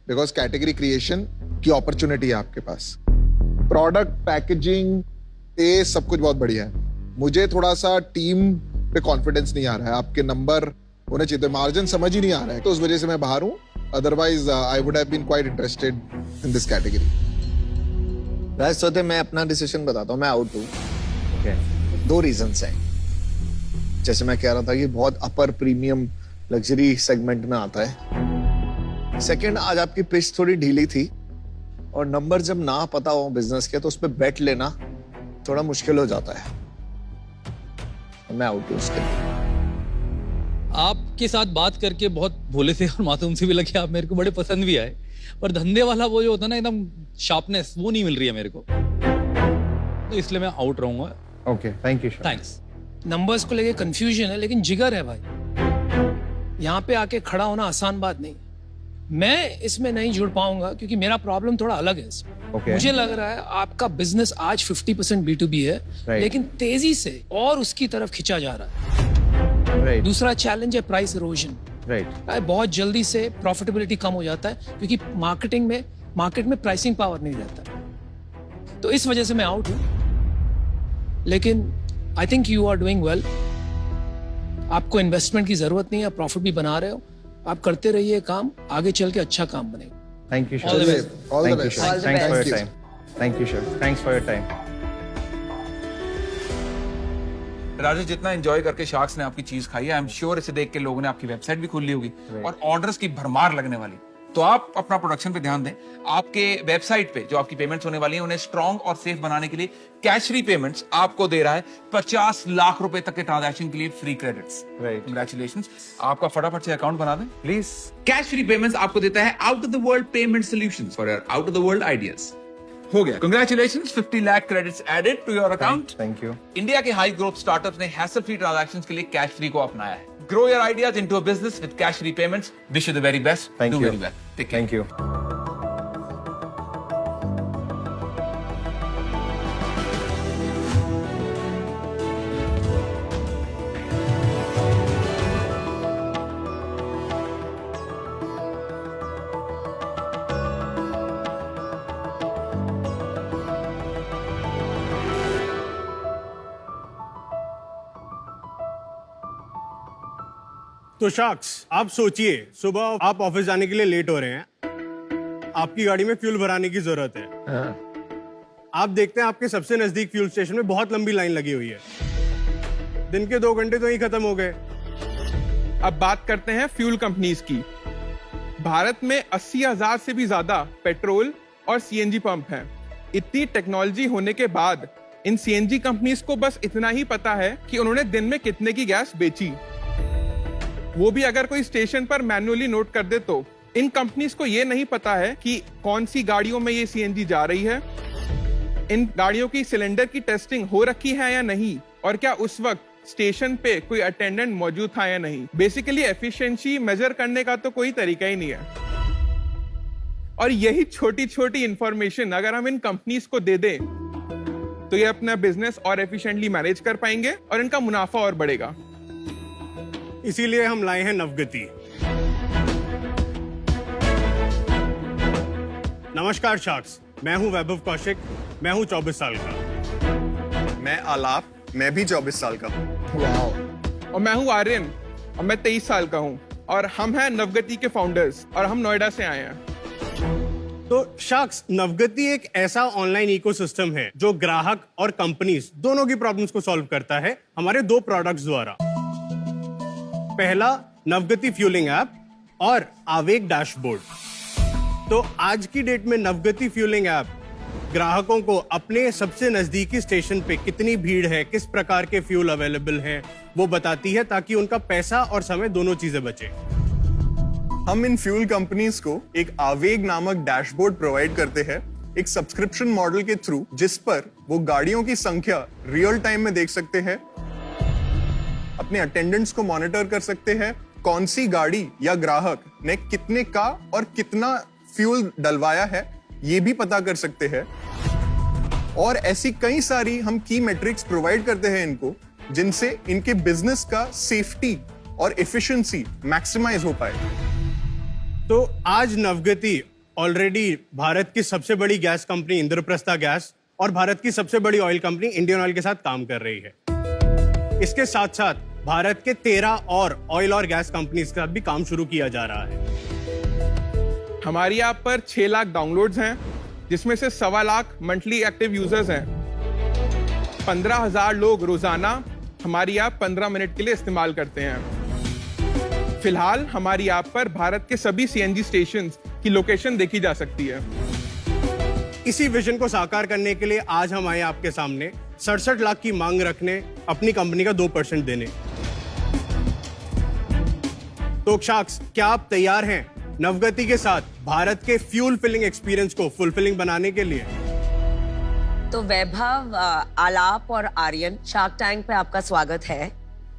बिकॉज कैटेगरी क्रिएशन की अपॉर्चुनिटी है आपके पास। प्रोडक्ट, पैकेजिंग, ये सब कुछ बहुत बढ़िया है। मुझे थोड़ा सा टीम पे कॉन्फिडेंस नहीं आ रहा है। आपके नंबर होने चाहिए, मार्जिन समझ ही नहीं आ रहा है, तो उस वजह से मैं बाहर हूँ। Otherwise I would have been quite interested in this category. वैसे सोते मैं अपना डिसीजन बताता हूँ, मैं आउट हूँ। Okay. 2 रीजंस हैं। जैसे मैं कह रहा था कि बहुत अपर प्रीमियम लग्जरी सेगमेंट में आता है। सेकंड, आज आपकी पिच थोड़ी ढीली थी और नंबर जब ना पता हो बिजनेस के तो उस पर बेट लेना थोड़ा मुश्किल हो जाता है। मैं आउट हूँ उसके लिए। आपके साथ बात करके बहुत भोले से और मासूम से भी लगे, आप मेरे को बड़े पसंद भी आए, पर धंधे वाला वो जो होता है ना एकदम शार्पनेस, वो नहीं मिल रही है मेरे को, तो इसलिए मैं आउट रहूंगा। Okay, thank you. Thanks. Numbers को लेके कंफ्यूजन है, लेकिन जिगर है भाई। यहाँ पे आके खड़ा होना आसान बात नहीं। मैं इसमें नहीं जुड़ पाऊंगा क्योंकि मेरा प्रॉब्लम थोड़ा अलग है इसमें। Okay. मुझे लग रहा है आपका बिजनेस आज 50% B2B है, Right. लेकिन तेजी से और उसकी तरफ खिंचा जा रहा है। राइट दूसरा चैलेंज है प्राइस इरोजन। राइट। बहुत जल्दी से प्रॉफिटेबिलिटी कम हो जाता है क्योंकि मार्केट में प्राइसिंग पावर नहीं रहता। तो इस वजह से मैं आउट हूं, लेकिन I think you are doing well. आपको इन्वेस्टमेंट की जरूरत नहीं है, प्रॉफिट भी बना रहे हो, आप करते रहिए काम, आगे चल के अच्छा काम बनेगा। Thank you All the sir. best. All the thank you best. Sir. All the thanks for best. Your time. Thank you sir. Thanks for your time. Rajesh, जितना एंजॉय करके शार्क्स ने आपकी चीज खाई है, आई एम श्योर इसे देख के लोगों ने आपकी वेबसाइट भी खोल ली होगी और ऑर्डर्स की भरमार लगने वाली। तो आप अपना प्रोडक्शन पे ध्यान दें। आपके वेबसाइट पे जो आपकी पेमेंट्स होने वाली हैं उन्हें स्ट्रॉन्ग और सेफ बनाने के लिए कैश फ्री पेमेंट्स आपको दे रहा है 50 लाख रुपए तक के ट्रांजैक्शन के लिए फ्री क्रेडिट्स। Right. कांग्रेचुलेशंस। आपका फटाफट से अकाउंट बना दें प्लीज। कैश फ्री पेमेंट्स आपको देता है out of the world payment solutions for your out of the world ideas. हो गया, congratulations, 50 lakh credits added to your account. Thank you. India के हाई ग्रोथ स्टार्टअप्स ने हैसल फ्री ट्रांजैक्शंस के लिए cash free को अपनाया है। Grow your ideas into a business with cash free payments. Wish you the very best. Thank do you. Very well. Take care. Thank you. तो sharks, आप सोचिए, सुबह आप ऑफिस जाने के लिए लेट हो रहे हैं, आपकी गाड़ी में फ्यूल भराने की जरूरत है। आप देखते हैं आपके सबसे नजदीक फ्यूल स्टेशन में बहुत लंबी लाइन लगी हुई है। दिन के 2 घंटे तो ही खत्म हो गए। अब बात करते हैं फ्यूल कंपनीज की। भारत में 80,000 से भी ज्यादा पेट्रोल और सीएनजी पंप हैं। इतनी टेक्नोलॉजी होने के बाद इन सीएनजी कंपनीज को बस इतना ही पता है कि उन्होंने दिन में कितने की गैस बेची, वो भी अगर कोई स्टेशन पर मैन्युअली नोट कर दे तो। इन कंपनीज को ये नहीं पता है कि कौन सी गाड़ियों में ये सीएनजी जा रही है, इन गाड़ियों की सिलेंडर की टेस्टिंग हो रखी है या नहीं, और क्या उस वक्त स्टेशन पे कोई अटेंडेंट मौजूद था या नहीं। बेसिकली एफिशिएंसी मेजर करने का तो कोई तरीका ही नहीं है। और यही छोटी छोटी इंफॉर्मेशन अगर हम इन कंपनीज को दे दें तो ये अपना बिजनेस और एफिशिएंटली मैनेज कर पाएंगे और इनका मुनाफा और बढ़ेगा। इसीलिए हम लाए हैं नवगति। नमस्कार शार्क्स, मैं हूं वैभव कौशिक, मैं हूं 24 साल का। मैं आलाप, मैं भी 24 साल का हूँ। और मैं हूं आर्यन और मैं 23 साल का हूं और हम हैं नवगति के फाउंडर्स और हम नोएडा से आए हैं। तो शार्क्स, नवगति एक ऐसा ऑनलाइन इकोसिस्टम है जो ग्राहक और कंपनीज दोनों की प्रॉब्लम्स को सॉल्व करता है हमारे 2 प्रोडक्ट्स द्वारा। पहला नवगति फ्यूलिंग ऐप और आवेग डैशबोर्ड। तो आज की डेट में नवगति फ्यूलिंग ऐप ग्राहकों को अपने सबसे नजदीकी स्टेशन पे कितनी भीड़ है, किस प्रकार के फ्यूल अवेलेबल हैं, वो बताती है ताकि उनका पैसा और समय दोनों चीजें बचे। हम इन फ्यूल कंपनीज को एक आवेग नामक डैशबोर्ड प्रोवाइड करते हैं, एक सब्सक्रिप्शन मॉडल के थ्रू, जिस पर वो गाड़ियों की संख्या रियल टाइम में देख सकते हैं, अपने अटेंडेंट्स को मॉनिटर कर सकते हैं, कौन सी गाड़ी या ग्राहक ने कितने का और कितना फ्यूल डलवाया है ये भी पता कर सकते हैं। और ऐसी कई सारी हम की मेट्रिक्स प्रोवाइड करते हैं इनको, जिनसे इनके बिजनेस का सेफ्टी और एफिशिएंसी मैक्सिमाइज हो पाए। तो आज नवगति ऑलरेडी भारत की सबसे बड़ी गैस कंपनी इंद्रप्रस्था गैस और भारत की सबसे बड़ी ऑयल कंपनी इंडियन ऑयल के साथ काम कर रही है। इसके साथ साथ भारत के 13 और ऑयल और गैस कंपनी के साथ भी काम शुरू किया जा रहा है। हमारी ऐप पर 6 लाख डाउनलोड्स हैं, जिसमें से 1.25 लाख मंथली एक्टिव यूजर्स हैं। 15,000 लोग रोजाना हमारी ऐप 15 मिनट के लिए इस्तेमाल करते हैं। फिलहाल हमारी ऐप पर भारत के सभी सीएनजी स्टेशंस की लोकेशन देखी जा सकती है। इसी विजन को साकार करने के लिए आज हम आए आपके सामने 67 लाख की मांग रखने, अपनी कंपनी का 2% देने। तो शाक्स, क्या आप तैयार हैं नवगति के साथ भारत के फ्यूल फिलिंग एक्सपीरियंस को फुलफिलिंग बनाने के लिए? तो वैभव, आलाप और आर्यन, शार्क टैंक पे आपका स्वागत है।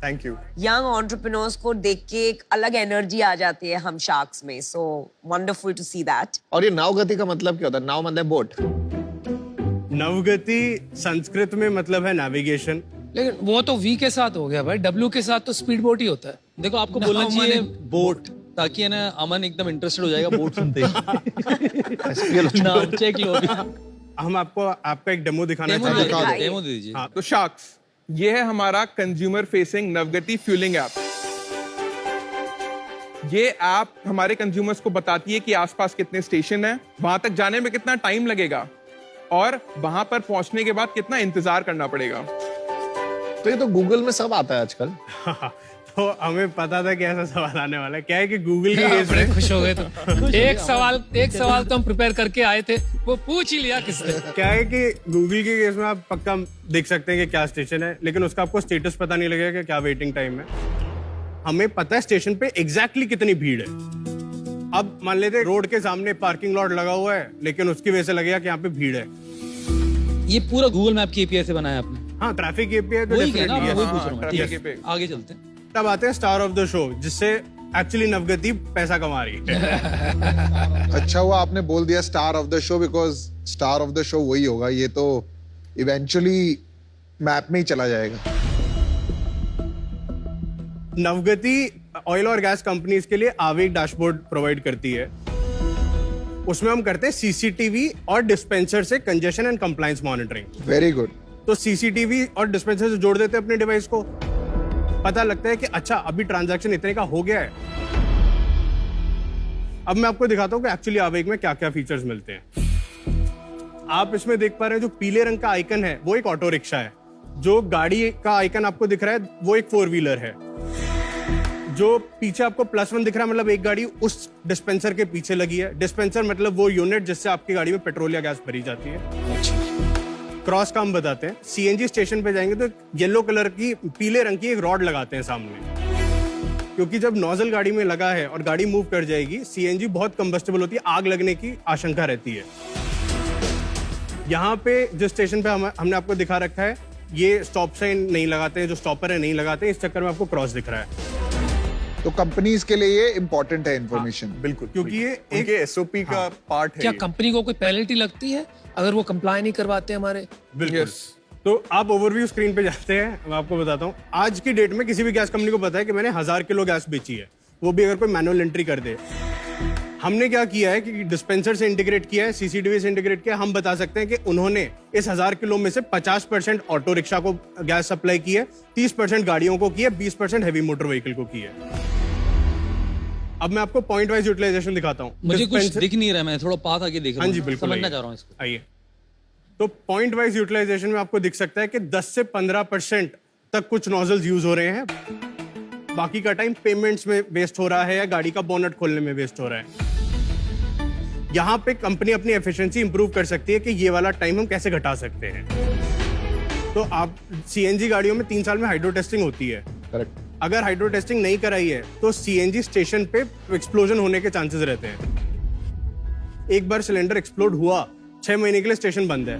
Thank you. यंग एंटरप्रेन्योर्स को देख के एक अलग एनर्जी आ जाती है हम शार्क्स में, so wonderful to see that. और ये नावगति का मतलब क्या होता है? नाव मतलब बोट। नवगति संस्कृत में मतलब है नेविगेशन। लेकिन वो तो वी के साथ हो गया भाई, डब्ल्यू के साथ तो स्पीड बोट ही होता है। देखो आपको बोलना चाहिए बोट, ताकि है ना अमन एकदम इंटरेस्टेड हो जाएगा बोट सुनते ही। नाम चेक लो। हम आपको आपका एक डेमो दिखाना डेमो चाहते हैं। डेमो दे दीजिए। हाँ, तो शार्क्स, ये है हमारा कंज्यूमर फेसिंग नवगति फ्यूलिंग ऐप। ये ऐप हमारे कंज्यूमर्स को बताती है कि आसपास कितने स्टेशन हैं, वहां तक जाने में कितना टाइम लगेगा और वहां पर पहुंचने के बाद कितना इंतजार करना पड़ेगा। तो ये तो गूगल में सब आता है आजकल। तो हमें पता था कि ऐसा सवाल आने वाला है। क्या है कि गूगल की केस बड़े में खुश हो गए। तो एक सवाल तो हम प्रिपेयर करके आए थे, वो पूछ ही लिया किसने। क्या है कि गूगल के केस में आप पक्का देख सकते हैं कि क्या स्टेशन है, लेकिन उसका आपको स्टेटस पता नहीं लगेगा कि क्या वेटिंग टाइम है। हमें पता है स्टेशन पे एग्जैक्टली कितनी भीड़ है। अब मान लेते हैं रोड के सामने पार्किंग लॉट लगा हुआ है, लेकिन उसकी वजह से लगेगा कि यहाँ पे भीड़ है। ये पूरा गूगल मैप की एपीआई से बनाया आपने? हाँ, ट्रैफिक एपीआई तो वही क्या ना, डेफिनेटली वही है। पूछ रहा हूँ मैं। ट्रैफिक ठीक है, एपीआई। आगे चलते हैं। तब आते हैं स्टार ऑफ द शो, जिससे एक्चुअली नवगति पैसा कमा रही है। अच्छा हुआ आपने बोल दिया star of the show, because star of the show वही होगा। ये तो इवेंचुअली मैप में ही चला जाएगा। नवगति ऑयल और गैस कंपनीज के लिए आवेग डैशबोर्ड प्रोवाइड करती है। उसमें हम करते हैं सीसीटीवी और डिस्पेंसर से congestion and compliance monitoring. Very good. तो सीसीटीवी और डिस्पेंसर से जोड़ देते हैं अपने डिवाइस को, पता लगता है कि अच्छा अभी ट्रांजैक्शन इतने का हो गया है। अब मैं आपको दिखाता हूं कि एक्चुअली आवेग में क्या क्या फीचर्स मिलते हैं। आप इसमें देख पा रहे हैं जो पीले रंग का आइकन है वो एक ऑटो रिक्शा है। जो गाड़ी का आइकन आपको दिख रहा है वो एक 4 व्हीलर है। जो पीछे आपको +1 दिख रहा है, मतलब एक गाड़ी उस डिस्पेंसर के पीछे लगी है। डिस्पेंसर मतलब वो यूनिट जिससे आपकी गाड़ी में पेट्रोल या गैस भरी जाती है। क्रॉस का हम बताते हैं। सीएनजी स्टेशन पे जाएंगे तो येलो कलर की, पीले रंग की एक रॉड लगाते हैं सामने, क्योंकि जब नोजल गाड़ी में लगा है और गाड़ी मूव कर जाएगी, सीएनजी बहुत कंबस्टेबल होती है, आग लगने की आशंका रहती है। यहाँ पे जिस स्टेशन पे हमने आपको दिखा रखा है, ये स्टॉप साइन नहीं लगाते हैं, जो स्टॉपर है नहीं लगाते हैं, इस चक्कर में आपको क्रॉस दिख रहा है। तो कंपनीज के लिए ये इंपॉर्टेंट है इन्फॉर्मेशन। बिल्कुल, क्योंकि ये उनके एसओपी का पार्ट है। क्या ये। कंपनी को कोई पेनल्टी लगती है अगर वो कंप्लाई नहीं करवाते हमारे? बिल्कुल। तो आप ओवरव्यू स्क्रीन पे जाते हैं, मैं आपको बताता हूँ। आज की डेट में किसी भी गैस कंपनी को पता है कि मैंने 1000 किलो गैस बेची है, वो भी अगर कोई मैनुअल एंट्री कर दे। हमने क्या किया है कि डिस्पेंसर से इंटीग्रेट किया है, सीसीटीवी से इंटीग्रेट किया है। हम बता सकते हैं कि उन्होंने इस 1000 किलो में से 50% ऑटो रिक्शा को गैस सप्लाई की है, 30% गाड़ियों को की है, 20% हैवी मोटर व्हीकल को की है। अब मैं आपको पॉइंट वाइज यूटिलाइजेशन दिखाता हूँ। मुझे कुछ दिख नहीं रहा, मैं थोड़ा पास आगे देख रहा हूँ। हाँ जी, बिल्कुल। समझना चाह रहा हूँ इसको। आइए। तो पॉइंट वाइज यूटिलाइजेशन में आपको दिख सकता है कि 10 से 15% तक कुछ नोजल्स यूज हो रहे हैं। बाकी का टाइम पेमेंट्स में वेस्ट हो रहा है या गाड़ी का बोनट खोलने में वेस्ट हो रहा है। यहाँ पे कंपनी अपनी एफिशिएंसी इंप्रूव कर सकती है कि ये वाला टाइम हम कैसे घटा सकते हैं। तो आप सीएनजी गाड़ियों में 3 साल में हाइड्रो टेस्टिंग होती है। करेक्ट। अगर हाइड्रो टेस्टिंग नहीं कराई है तो सीएनजी स्टेशन पे एक्सप्लोजन होने के चांसेस रहते हैं। एक बार सिलेंडर एक्सप्लोड हुआ, 6 महीने के लिए स्टेशन बंद है,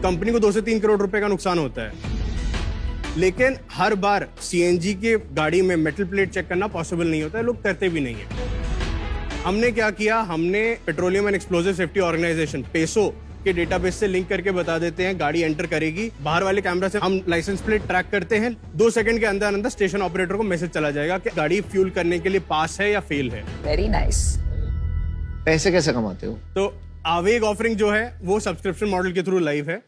कंपनी को 2 से 3 करोड़ रुपए का नुकसान होता है। लेकिन हर बार सीएनजी के गाड़ी में मेटल प्लेट चेक करना पॉसिबल नहीं होता है, लोग करते भी नहीं है। हमने क्या किया, हमने petroleum and explosive safety organisation PESO के डेटाबेस से लिंक करके बता देते हैं, गाड़ी एंटर करेगी, बाहर वाले कैमरा से हम लाइसेंस प्लेट ट्रैक करते हैं, 2 सेकंड के अंदर अंदर स्टेशन ऑपरेटर को मैसेज चला जाएगा कि गाड़ी फ्यूल करने के लिए पास है या फेल है। Very nice. पैसे कैसे कमाते हो? तो आवेग ऑफरिंग जो है वो सब्सक्रिप्शन मॉडल के थ्रू लाइव है।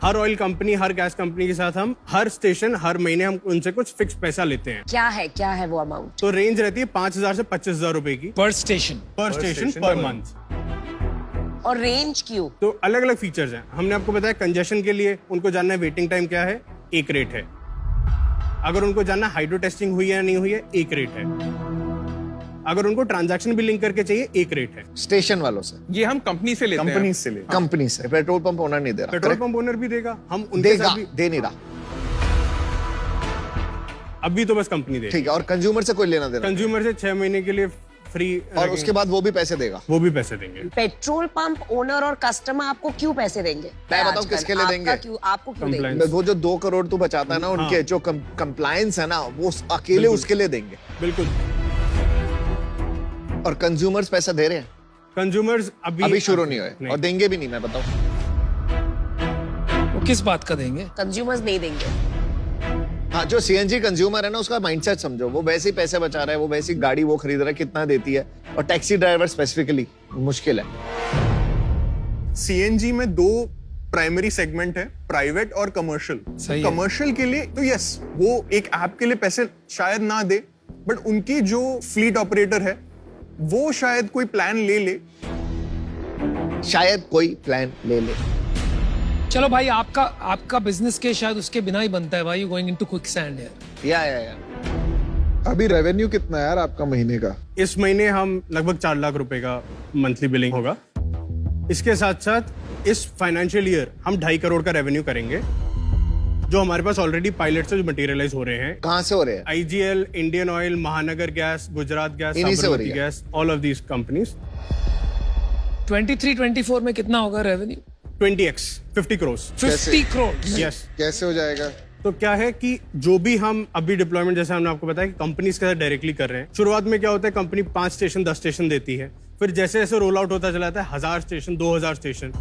हर ऑयल कंपनी, हर गैस कंपनी के साथ हम हर स्टेशन, हर महीने हम उनसे कुछ फिक्स पैसा लेते हैं। क्या है वो अमाउंट? तो रेंज रहती है 5,000 से 25,000 रुपए की पर स्टेशन पर मंथ। और रेंज क्यों? तो अलग अलग फीचर्स हैं। हमने आपको बताया कंजेशन के लिए उनको जानना है वेटिंग टाइम क्या है, एक रेट है। अगर उनको जानना हाइड्रो टेस्टिंग हुई है या नहीं हुई है, एक रेट है। अगर उनको ट्रांजैक्शन भी लिंक करके चाहिए, एक रेट है। स्टेशन वालों से? ये हम कंपनी से लेते हैं। कंपनी से ले। कंपनी से। पेट्रोल पंप ओनर नहीं दे रहा? पेट्रोल पंप ओनर भी देगा, हम उनके देगा, साथ भी दे नहीं रहा। अभी तो बस कंपनी देगी। ठीक है। और कंज्यूमर से कोई लेना देना? कंज्यूमर से 6 महीने के लिए फ्री, और उसके बाद वो भी पैसे देगा? वो भी पैसे देंगे। पेट्रोल पंप ओनर और कस्टमर आपको क्यों पैसे देंगे? मैं बताऊं किसके लिए देंगे? आपको क्यों देंगे? वो जो 2 करोड़ तू बचाता है ना, उनके जो कंप्लायंस है ना, वो अकेले उसके लिए देंगे। बिल्कुल। और कंज्यूमर्स पैसा दे रहे हैं? कंज्यूमर्स अभी शुरू नहीं हुए और देंगे भी नहीं, मैं बताऊं। वो किस बात का देंगे? कंज्यूमर्स नहीं देंगे। हाँ, जो सीएनजी कंज्यूमर है ना, उसका माइंडसेट समझो। वो वैसे ही पैसे बचा रहा है, वो वैसी गाड़ी वो खरीद रहा है, कितना देती है। और टैक्सी ड्राइवर स्पेसिफिकली मुश्किल है। सीएनजी में 2 प्राइमरी सेगमेंट है, प्राइवेट और कमर्शियल। सही है। कमर्शियल के लिए तो यस, वो एक ऐप के लिए पैसे शायद ना दे, बट उनकी जो फ्लीट ऑपरेटर है वो शायद कोई प्लान ले। शायद कोई प्लान ले ले। चलो भाई, आपका बिजनेस के शायद उसके बिना ही बनता है। भाई, you going into quicksand here. या अभी रेवेन्यू कितना है यार आपका महीने का? इस महीने हम लगभग 4 लाख रुपए का मंथली बिलिंग होगा। इसके साथ साथ इस फाइनेंशियल ईयर हम 2.5 करोड़ का रेवेन्यू करेंगे, जो हमारे पास ऑलरेडी पायलट से मटेरियलाइज हो रहे हैं। कहाँ से हो रहे हैं? आईजीएल, इंडियन ऑयल, महानगर गैस, गुजरात गैस, इन्हीं से हो रही साबरमती है। Gas, all of these companies. 23-24 में कितना होगा revenue? 20x 50 crore. 50 crore. Yes. कैसे हो जाएगा? तो क्या है कि जो भी हम अभी डिप्लॉयमेंट, जैसे हमने आपको बताया कि कंपनीज के साथ डायरेक्टली कर रहे हैं। शुरुआत में क्या होता है, कंपनी 5 स्टेशन 10 स्टेशन देती है, फिर जैसे जैसे रोल आउट होता चला जाता है 1000 स्टेशन, 2000 स्टेशन।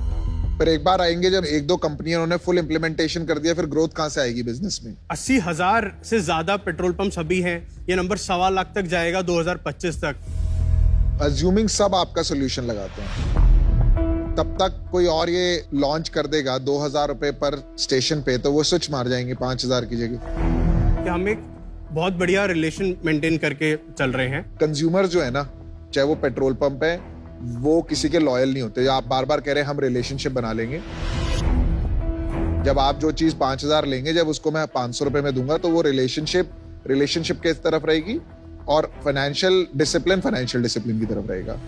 पर एक बार आएंगे जब 1-2 कंपनियों ने फुल इम्प्लीमेंटेशन कर दिया, फिर ग्रोथ कहाँ से आएगी बिजनेस में? 80,000 से ज्यादा पेट्रोल पंप्स अभी हैं। ये नंबर 1.25 लाख तक जाएगा 2025 तक। अज्यूमिंग सब आपका सोल्यूशन लगाते हैं, तब तक कोई और ये लॉन्च कर देगा 2,000 रुपए पर स्टेशन पे, तो वो स्विच मार जाएंगे 5,000 की जगह। कि हम एक बहुत बढ़िया रिलेशन मेंटेन करके चल रहे हैं। कंज्यूमर जो है ना, चाहे वो पेट्रोल पंप है, वो किसी के लॉयल नहीं होते। आप बार बार कह रहे हैं हम रिलेशनशिप बना लेंगे। जब आप जो चीज 5,000 लेंगे, जब उसको मैं 500 रुपए में दूंगा, तो वो रिलेशनशिप के तरफ रहेगी और फाइनेंशियल डिसिप्लिन की तरफ रहेगा।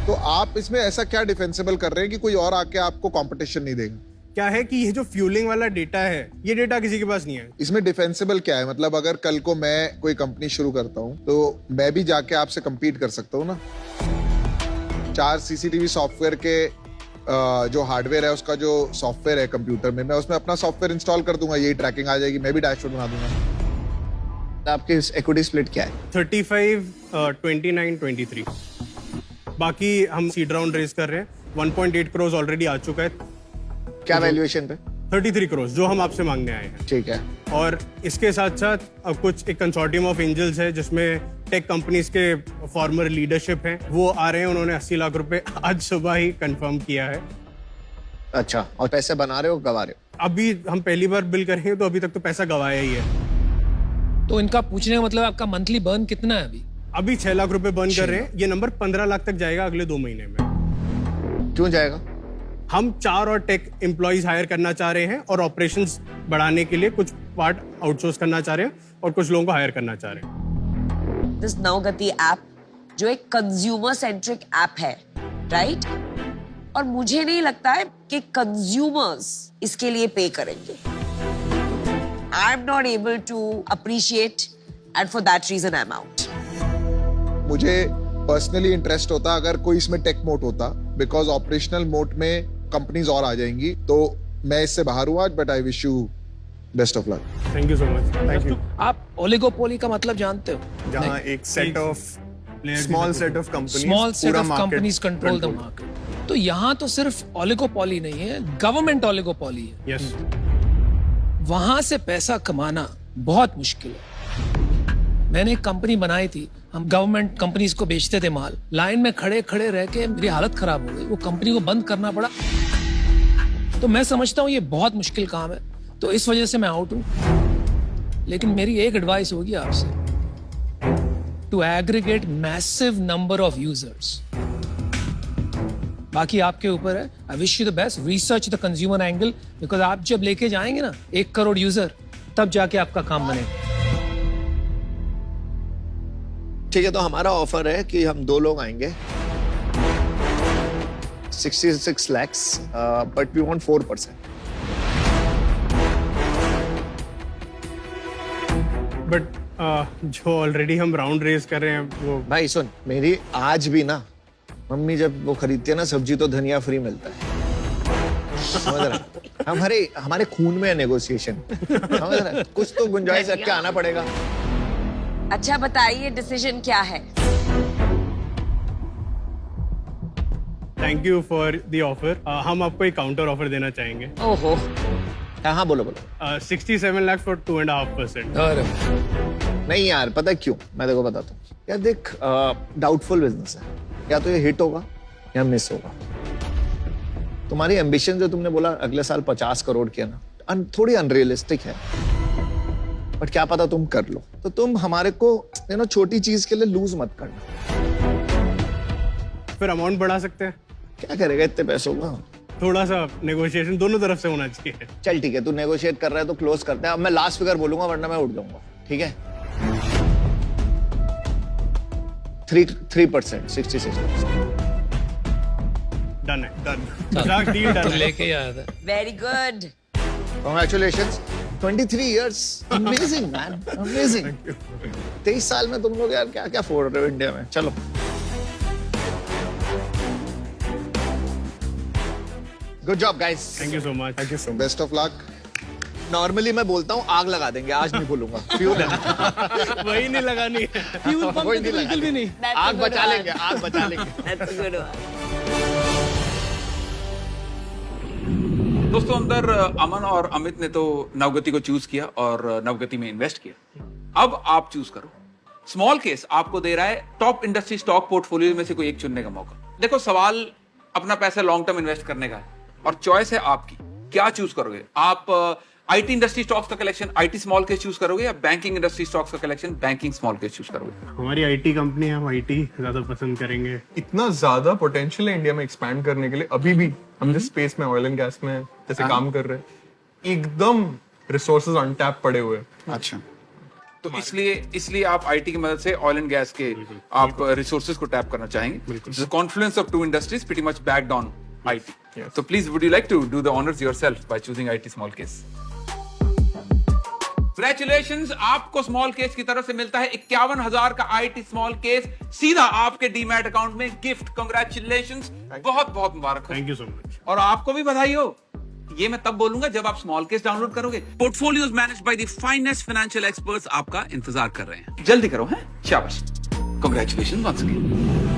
तो आप इसमें ऐसा क्या डिफेंसिबल कर रहे हैं कि कोई और आके आपको कंपटीशन नहीं देगा? क्या है कि ये जो फ्यूलिंग वाला डेटा है, ये डेटा किसी के पास नहीं है। इसमें डिफेंसिबल क्या है? मतलब अगर कल को मैं कोई कंपनी शुरू करता हूं, तो मैं भी जाके आपसे compete कर सकता हूं ना। 4 सीसीटीवी सॉफ्टवेयर के जो हार्डवेयर है, उसका जो सॉफ्टवेयर है कंप्यूटर में, मैं उसमें अपना सॉफ्टवेयर इंस्टॉल कर दूंगा, यही ट्रैकिंग आ जाएगी, मैं भी डैशबोर्ड बना दूंगा। आपकी इक्विटी स्प्लिट क्या है? 35, 29, 23। बाकी हम सीड राउंड रेज कर रहे हैं। 1.8 करोड़ ऑलरेडी आ चुका है। क्या वैल्यूएशन पे? 33 करोड़ जो हम आपसे मांगने आए हैं। ठीक है। और इसके साथ साथ अब कुछ एक कंसोर्टियम ऑफ एंजल्स है, जिसमें टेक कंपनीज के फॉर्मर लीडरशिप हैं, वो आ रहे हैं। उन्होंने 80 लाख रुपए आज सुबह ही कंफर्म किया है। अच्छा, और पैसे बना रहे हो, गवा रहे हो? अभी हम पहली बार बिल करेंगे, तो अभी तक तो पैसा गवाया ही है। तो इनका पूछने का मतलब आपका मंथली बर्न कितना है अभी? अभी 6 लाख रुपए बर्न कर रहे हैं। ये नंबर 15 लाख तक जाएगा अगले 2 महीने में। क्यों जाएगा? हम 4 और टेक एम्प्लॉइज हायर करना चाह रहे हैं और ऑपरेशंस बढ़ाने के लिए कुछ पार्ट आउटसोर्स करना चाह रहे हैं और कुछ लोगों को हायर करना चाह रहे हैं। This Navgati app जो एक कंज्यूमर सेंट्रिक ऐप है, राइट? और मुझे नहीं लगता है कि कंज्यूमर्स इसके लिए पे करेंगे. I am not able to appreciate and for that reason I am out. मुझे पर्सनली इंटरेस्ट होता अगर कोई इसमें टेक मोट होता, बिकॉज ऑपरेशनल मोट में कंपनीज और आ जाएंगी. तो मैं इससे बाहर हुआ, but I wish you best of luck. Thank you so much. Thank you. आप ओलिगोपोली का मतलब जानते हो? जहां एक set of small set of companies small set of companies control the market. तो यहाँ तो सिर्फ ओलिगोपोली नहीं है, गवर्नमेंट ओलिगोपोली है. यस. वहां से पैसा कमाना बहुत मुश्किल है. मैंने एक कंपनी बनाई थी, हम गवर्नमेंट कंपनीज को बेचते थे माल. लाइन में खड़े खड़े रह के मेरी हालत खराब हो गई, वो कंपनी को बंद करना पड़ा. तो मैं समझता हूँ ये बहुत मुश्किल काम है, तो इस वजह से मैं आउट हूं. लेकिन मेरी एक एडवाइस होगी आपसे, to aggregate massive number of users. बाकी आपके ऊपर है. I wish you the best. Research the consumer angle, because आप जब लेके जाएंगे ना 1 करोड़ यूजर, तब जाके आपका काम बनेगा. ठीक है, तो हमारा ऑफर है कि हम 2 लोग आएंगे, 66 lakhs, but we want 4%. But जो ऑलरेडी हम राउंड रेज कर रहे हैं वो. भाई सुन, मेरी आज भी ना मम्मी जब वो खरीदती है ना सब्जी, तो धनिया फ्री मिलता है. समझ रहा है? हमारे खून में है नेगोशिएशन. समझ रहा है? कुछ तो गुंजाइश रख के आना पड़ेगा. अच्छा बताइए डिसीजन क्या है? Thank you for the offer. हम आपको एक काउंटर ऑफर देना चाहेंगे. ओहो. हाँ बोलो. 67 लाख फॉर 2.5%. नहीं यार, पता है क्यों? मैं देखो बताता हूँ. यार देख, डाउटफुल बिजनेस है. या तो ये हिट होगा या मिस होगा. तुम्हारी एम्बिशन जो तुमने बोला अगले साल 50 करोड़ की है ना, थोड़ी अनरियलिस्टिक है. बट क्या पता तुम कर लो. तो तुम हमारे को छोटी चीज के लिए लूज मत करना. फिर अमाउंट बढ़ा सकते हैं. क्या करेगा इतने पैसों का? थोड़ा सा नेगोशिएशन दोनों तरफ से होना चाहिए. चल ठीक है, तू नेगोशिएट कर रहा है तो क्लोज करते हैं. अब मैं लास्ट फिगर बोलूंगा, वरना मैं उठ जाऊंगा. ठीक है? 3%, 66%. डन है. डन. Deal done. लेके आया था. Very good. Congratulations. 23 years. Amazing man. Amazing. 23 साल में तुम लोग यार क्या क्या फोड़ रहे हो इंडिया में. चलो. Good job guys. Thank you so much. Thank you so much. Best of luck. Normally मैं बोलता हूँ आग लगा देंगे, आज नहीं बोलूंगा. फ्यूल है. वही नहीं लगानी है. फ्यूल पंप वही नहीं बिल्कुल भी नहीं. That's a आग good बचा one. लेंगे, आग बचा लेंगे. That's a good one. दोस्तों, अंदर अमन और अमित ने तो नवगति को चूज किया और नवगति में इन्वेस्ट किया. अब आप चूज करो. स्मॉल केस आपको दे रहा है टॉप इंडस्ट्री स्टॉक पोर्टफोलियो में से कोई एक चुनने का मौका. देखो, सवाल अपना पैसा लॉन्ग टर्म इन्वेस्ट करने का है और चॉइस है आपकी. क्या चूज करोगे आप? आईटी इंडस्ट्री स्टॉक्स का collection IT small case choose करोगे या बैंकिंग इंडस्ट्री स्टॉक्स का collection banking small case choose करोगे? हमारी आईटी कंपनी है, हम आईटी ज्यादा पसंद करेंगे. इतना ज्यादा पोटेंशियल है इंडिया में एक्सपैंड करने के लिए. अभी भी हम जिस स्पेस में ऑयल एंड गैस में जैसे काम कर रहे हैं, एकदम रिसोर्सेज अनटैप पड़े हुए. अच्छा. तो इसलिए आप आईटी की मदद से ऑयल एंड गैस के आप रिसोर्सेज को टैप करना चाहेंगे. Confluence of two industries pretty much backed on IT. So please, would you like to do the honors yourself by choosing IT small case? Congratulations, आपको small case की तरफ से मिलता है 51,000 का IT स्मॉल केस सीधा आपके डीमैट अकाउंट में गिफ्ट. Congratulations, बहुत बहुत मुबारक हो. Thank you so much. और आपको भी बधाई हो. ये मैं तब बोलूंगा जब आप स्मॉल केस डाउनलोड करोगे. Portfolios managed by the finest financial experts आपका इंतजार कर रहे हैं. जल्दी करो. हैं? शाबाश. Congratulations once again.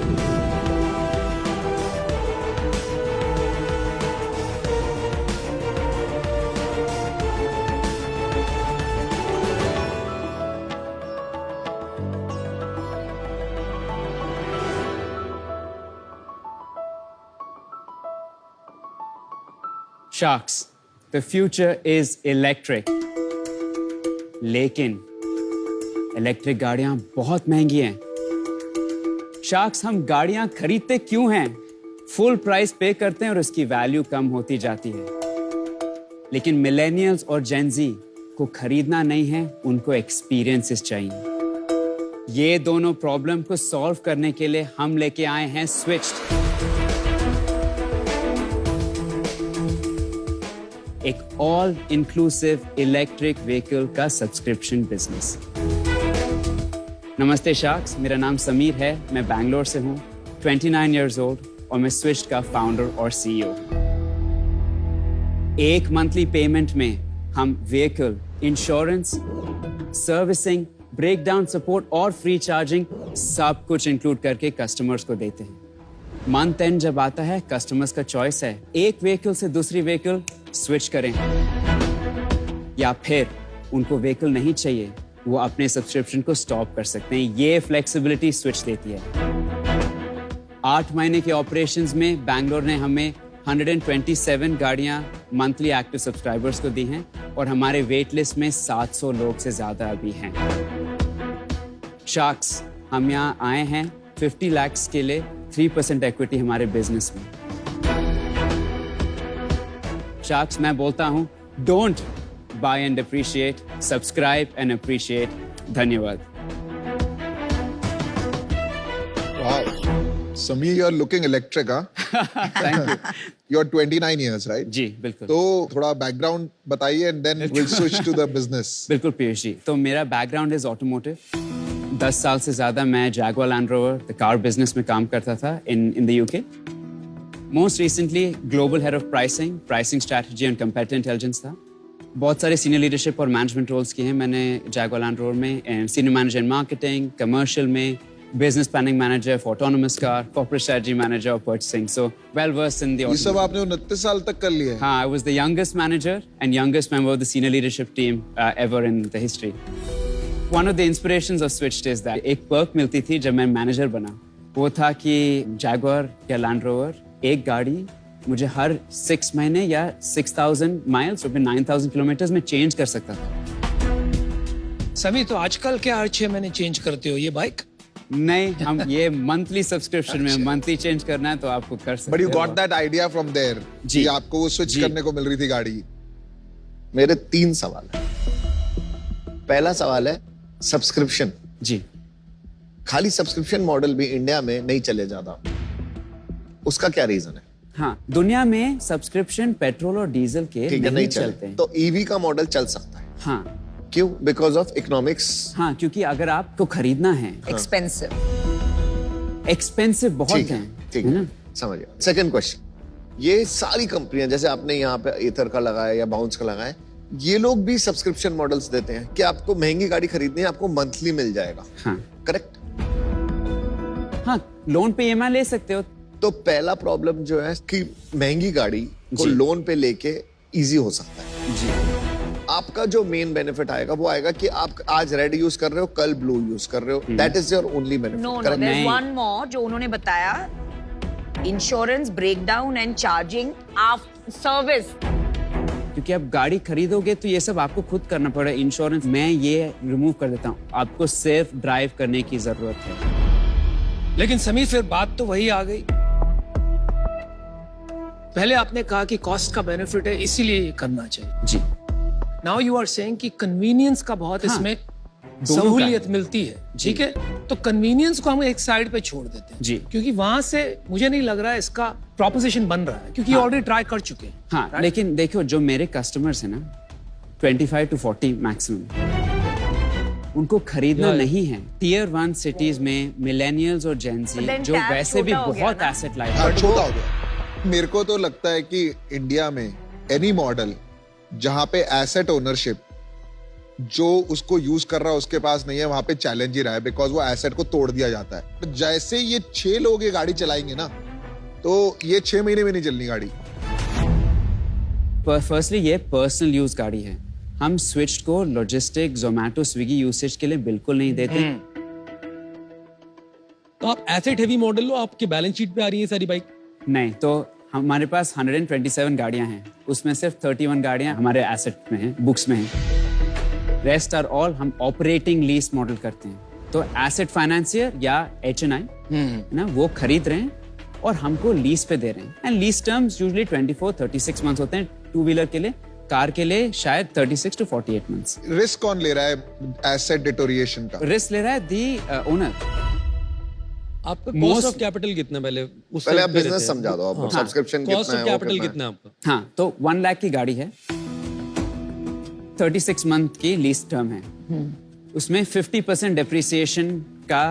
Sharks, the future is electric. लेकिन इलेक्ट्रिक गाड़ियां बहुत महंगी हैं. शार्क्स, हम गाड़ियां खरीदते क्यों हैं? फुल प्राइस पे करते हैं और उसकी वैल्यू कम होती जाती है. लेकिन मिलेनियल्स और जेन ज़ी को खरीदना नहीं है, उनको एक्सपीरियंसेस चाहिए. ये दोनों प्रॉब्लम को सॉल्व करने के लिए हम लेके आए हैं स्विच्ड, एक ऑल इंक्लूसिव इलेक्ट्रिक व्हीकल का सब्सक्रिप्शन बिजनेस। नमस्ते शार्क्स, मेरा नाम समीर है, मैं बैंगलोर से हूँ, 29 इयर्स ओल्ड और मैं स्विच्ड का फाउंडर और सीईओ। एक मंथली पेमेंट में हम vehicle, insurance, servicing, breakdown support और फ्री चार्जिंग सब कुछ इंक्लूड करके कस्टमर्स को देते हैं। मंथ एंड जब आता है, कस्टमर्स का चॉइस है, एक व्हीकल से दूसरी व्हीकल स्विच करें या फिर उनको व्हीकल नहीं चाहिए, वो अपने सब्सक्रिप्शन को स्टॉप कर सकते हैं। ये फ्लेक्सिबिलिटी स्विच देती है। 8 महीने के ऑपरेशंस में बैंगलोर ने हमें 127 गाड़ियां मंथली एक्टिव सब्सक्राइबर्स को दी हैं और हमारे वेट लिस्ट में 700 लोग से ज्यादा अभी हैं। शार्क्स, हम यहाँ आए हैं 50 लाख के लिए 3% इक्विटी हमारे बिजनेस में। शार्क्स, मैं बोलता हूँ, don't buy and appreciate, subscribe and appreciate. धन्यवाद। Sameer, you're looking electric, huh? Thank you. You're 29 years, right? जी बिल्कुल। तो थोड़ा बैकग्राउंड बताइए and then we'll switch to the business. बिल्कुल पीयूष जी, तो मेरा बैकग्राउंड इज ऑटोमोटिव। 10 साल से ज्यादा मैं Jaguar land rover the car business में काम करता था in the UK. Most recently global head of pricing strategy and competitive intelligence था। बहुत सारे सीनियर लीडरशिप और मैनेजमेंट रोल्स किए हैं मैंने जैगुआर लैंड रोवर में, senior manager in marketing, commercial में, business planning manager for autonomous car, corporate strategy manager of purchasing, so well versed in the ये सब आपने 29 साल तक कर लिया है? हाँ, I was the youngest manager and youngest member of the senior leadership team ever in the history. One of the inspirations of Switched is that एक perk मिलती थी जब मैं मैनेजर बना, वो था कि Jaguar या Land Rover एक गाड़ी मुझे हर 6 महीने या 6,000 miles और फिर 9,000 kilometers में चेंज कर सकता था। सभी तो आजकल क्या हर 6 महीने चेंज करते हो ये बाइक? नहीं, हम ये मंथली सब्सक्रिप्शन में मंथली चेंज करना है तो आपको कर सकते हैं। But you got that idea from there जी, कि आपको वो स्विच करने को मिल रही थी गाड़ी। मेरे 3 सवाल है। पहला सवाल है सब्सक्रिप्शन। जी, खाली सब्सक्रिप्शन मॉडल भी इंडिया में नहीं चले ज्यादा, उसका क्या रीजन है? हाँ, दुनिया में सब्सक्रिप्शन पेट्रोल और डीजल के नहीं चलते हैं। तो ईवी का मॉडल चल सकता है। हाँ, क्यों? Because of economics. हाँ, क्योंकि अगर आपको खरीदना है, एक्सपेंसिव बहुत है। ठीक है, समझ गया। सेकंड क्वेश्चन, ये सारी कंपनियां जैसे आपने यहाँ पे एथर का लगाया या बाउंस का लगाया, ये लोग भी सब्सक्रिप्शन मॉडल्स देते हैं कि आपको महंगी गाड़ी खरीदनी है, आपको मंथली मिल जाएगा। हाँ, करेक्ट? हाँ, लोन पे ईएमआई ले सकते हो। तो पहला प्रॉब्लम जो है कि महंगी गाड़ी को लोन पे लेके इजी हो सकता है। जी, आपका जो मेन बेनिफिट आएगा वो आएगा कि आप आज रेड यूज कर रहे हो, कल ब्लू यूज कर रहे हो। That is your only benefit. No, there is one more जो उन्होंने बताया, insurance, breakdown and charging after service. क्योंकि आप गाड़ी खरीदोगे तो ये सब आपको खुद करना पड़ेगा। इंश्योरेंस मैं ये रिमूव कर देता हूँ, आपको सिर्फ ड्राइव करने की जरूरत है। लेकिन समीर, फिर बात तो वही आ गई, पहले आपने कहा कि कॉस्ट का बेनिफिट है इसीलिए ये करना चाहिए। जी, नाउ यू आर सेइंग कि कन्वीनियंस का बहुत इसमें सहूलियत मिलती है। ठीक है, तो कन्वीनियंस को हम एक साइड पे छोड़ देते हैं। जी, क्योंकि वहां से मुझे नहीं लग रहा है इसका प्रोपोजिशन बन रहा है, क्योंकि ऑलरेडी ट्राई कर चुके हैं। हाँ, लेकिन देखो जो मेरे कस्टमर्स हैं ना, 25 to 40 मैक्सिमम, उनको खरीदना नहीं है। टियर 1 सिटीज में मिलेनियल्स और जेंजी जो वैसे भी बहुत एसेट लाइट, छोटा हो गया। मेरे को तो लगता है कि इंडिया में एनी मॉडल जहां पे एसेट ओनरशिप जो उसको यूज कर रहा है उसके पास नहीं है, वहां पे चैलेंज ही रहा है, बिकॉज वो एसेट को तोड़ दिया जाता है। तो जैसे ये 6 लोग ये गाड़ी चलाएंगे ना, तो ये 6 महीने में नहीं चलनी गाड़ी। फर्स्टली ये पर्सनल यूज गाड़ी है। हम स्विच को लॉजिस्टिक, जोमैटो, स्विगी यूसेज के लिए बिल्कुल नहीं देते। तो आप एसेट हेवी मॉडल लो, आपके बैलेंस शीट पे आ रही है सारी बाइक? नहीं, तो हमारे पास 127 गाड़ियां हैं, उसमें सिर्फ 31 गाड़ियां हमारे एसेट में हैं, बुक्स में हैं। रेस्ट आर ऑल हम ऑपरेटिंग लीज मॉडल करते हैं। तो एसेट फाइनेंसियर या HNI ना, वो खरीद रहे हैं और हमको लीज पे दे रहे हैं। And lease terms usually 24-36 months होते हैं टू व्हीलर के लिए, कार के लिए शायद 36 to 48 months। रिस्क कौन ले रहा है एसेट डिटोरिएशन का? रिस्क ले रहा है दी ओनर। आपका कॉस्ट ऑफ कैपिटल कितना पहले? पहले आप बिजनेस समझा दो, आप सब्सक्रिप्शन कितना है, कॉस्ट ऑफ कैपिटल कितना है आपका? हाँ, तो 1 लाख की गाड़ी है, 36 मंथ की लीज टर्म है, उसमें 50% डेप्रिसिएशन का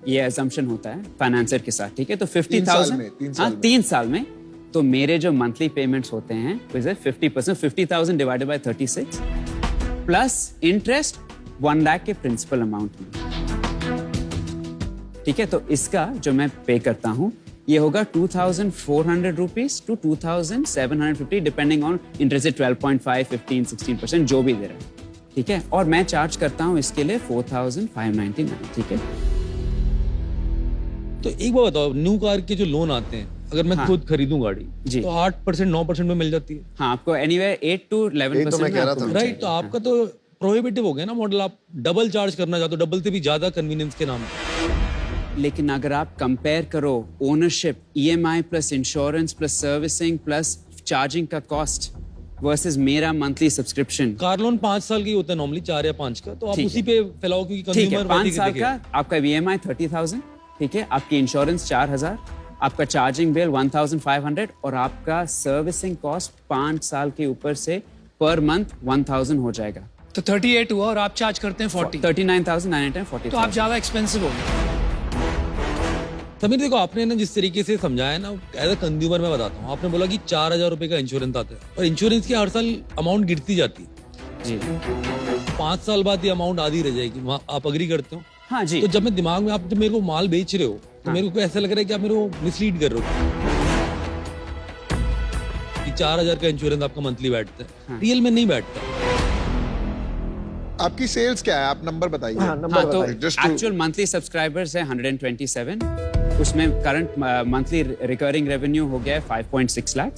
ये assumption होता है फाइनेंसर के साथ, ठीक है? तो 50,000 हाँ 3 साल में, तो मेरे जो मंथली पेमेंट्स होते हैं 50%, 50,000 divided by 36 plus interest 1 lakh के प्रिंसिपल अमाउंट में, ठीक है? तो इसका जो मैं पे करता हूँ ये होगा 2,400 rupees to 2,750 depending on interest 12.5, 15, 16% जो भी दे रहा है, ठीक है? और मैं चार्ज करता हूँ इसके लिए 4,599, ठीक है? तो एक बात बताओ, न्यू कार के जो लोन आते हैं, अगर मैं खुद खरीदूं गाड़ी जी, तो 8% 9% में मिल जाती है। हाँ, आपको एनीवेयर 8 to 11%। राइट, तो आपका तो प्रोहिबिटिव हो गया ना मॉडल, आप डबल चार्ज करना चाहते हो, डबल से भी ज्यादा कन्वीनियंस के नाम पे। लेकिन अगर आप कंपेयर करो ownership, EMI plus insurance plus servicing plus charging का कॉस्ट वर्सेस मेरा मंथली सब्सक्रिप्शन, कार लोन 5 साल की होता है नॉर्मली, 4 या 5 का, तो आप उसी पे फैलाओ क्योंकि कंज्यूमर 5 साल का आपका EMI 30,000, ठीक है? आपकी इंश्योरेंस 4,000, आपका चार्जिंग बिल 1,500 और आपका सर्विसिंग कॉस्ट 5 साल के ऊपर से पर मंथ 1,000 हो जाएगा। तो 38 हुआ और आप चार्ज करते हैं 40, 39,940। तो आप ज्यादा एक्सपेंसिव हो गए। समीर देखो, आपने ना जिस तरीके से समझाया ना, एज अ कंज्यूमर मैं बताता हूँ, आपने बोला कि 4,000 रुपए का इंश्योरेंस आता है और इंश्योरेंस की हर साल अमाउंट गिरती जाती है जी, 5 साल बाद ये अमाउंट आधी रह जाएगी, आप अग्री करते हो? हाँ जी। तो जब मैं दिमाग में, आप जब मेरे को माल बेच रहे हो तो मेरे को ऐसा लग रहा है कि आप मेरे को मिसलीड कर रहे हो कि 4,000 का इंश्योरेंस आपका मंथली बैठता है, रियल में नहीं बैठता। आपकी सेल्स क्या है, आप नंबर बताइए। हाँ, तो एक्चुअल मंथली सब्सक्राइबर्स है 127, उसमें करंट मंथली रिकरिंग रेवेन्यू हो गया है 5.6 लाख,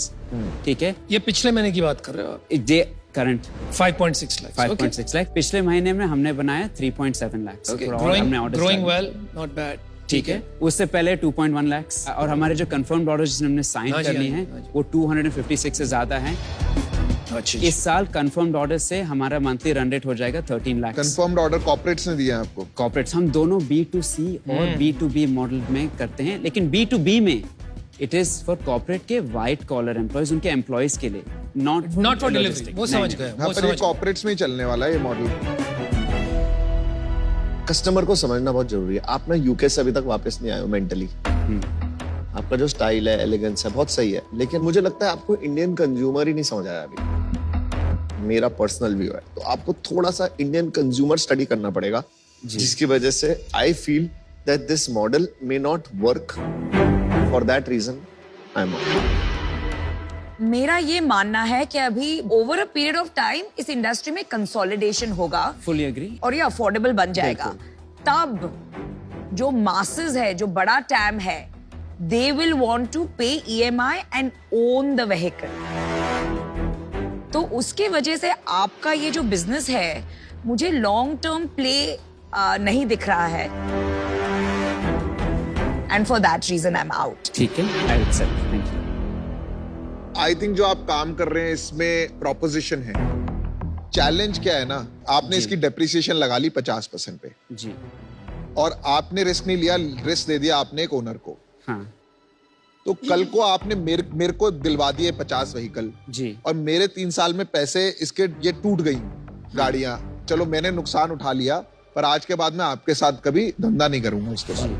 ठीक है? ये पिछले महीने की बात कर रहे हो आप? ये करंट 5.6 लाख। 5.6 लाख। पिछले महीने में हमने बनाया 3.7 lakh. Growing well, not bad, ठीक है? उससे पहले 2.1 लाख और हमारे जो कंफर्म्ड ऑर्डर्स जिसने हमने साइन करनी है वो 256 से ज्यादा है। इस साल कंफर्म्ड ऑर्डर से हमारा मंथली रन रेट हो जाएगा 13 लाख। कंफर्म्ड ऑर्डर कॉर्पोरेट्स ने दिया है आपको? कॉर्पोरेट्स हम दोनों B2C और B2B मॉडल में करते हैं, लेकिन B2B में इट इज फॉर कॉर्पोरेट के व्हाइट कॉलर एम्प्लॉयज, उनके एम्प्लॉयज के लिए, नॉट फॉर डिलीवरी। वो समझ गए। हाँ, पर ये कॉर्पोरेट्स में ही चलने वाला है ये मॉडल। कस्टमर को समझना बहुत जरूरी है। आप ना यूके से अभी तक वापस नहीं आए हो मेंटली। आपका जो स्टाइल है, एलिगेंस है, बहुत सही है, लेकिन मुझे लगता है आपको इंडियन कंज्यूमर ही नहीं समझ आया अभी। मेरा पर्सनल व्यू है, तो आपको थोड़ा सा इंडियन कंज्यूमर स्टडी करना पड़ेगा, जिसकी वजह से I feel that this model may not work. For that reason I am out. मेरा ये मानना है कि अभी over a period of time इस इंडस्ट्री में कंसोलिडेशन होगा, फुली एग्री, और ये अफोर्डेबल बन जाएगा। तब जो मासेस है, जो बड़ा टैम है, दे विल वांट टू पे EMI and own the vehicle. तो उसके वजह से आपका ये जो बिजनेस है, मुझे लॉन्ग टर्म प्ले नहीं दिख रहा है, and for that reason I am out. ठीक है, I accept, thank you. I think जो आप काम कर रहे हैं इसमें प्रोपोजिशन है। चैलेंज क्या है ना, आपने इसकी डेप्रिसिएशन लगा ली 50% पे जी, और आपने रिस्क नहीं लिया, रिस्क दे दिया आपने एक ओनर को। हाँ, तो कल को आपने मेरे को दिलवा दिए 50 व्हीकल जी, और मेरे 3 साल में पैसे इसके ये टूट गई गाड़ियां, चलो मैंने नुकसान उठा लिया, पर आज के बाद मैं आपके साथ कभी धंधा नहीं करूंगा इसके बाद।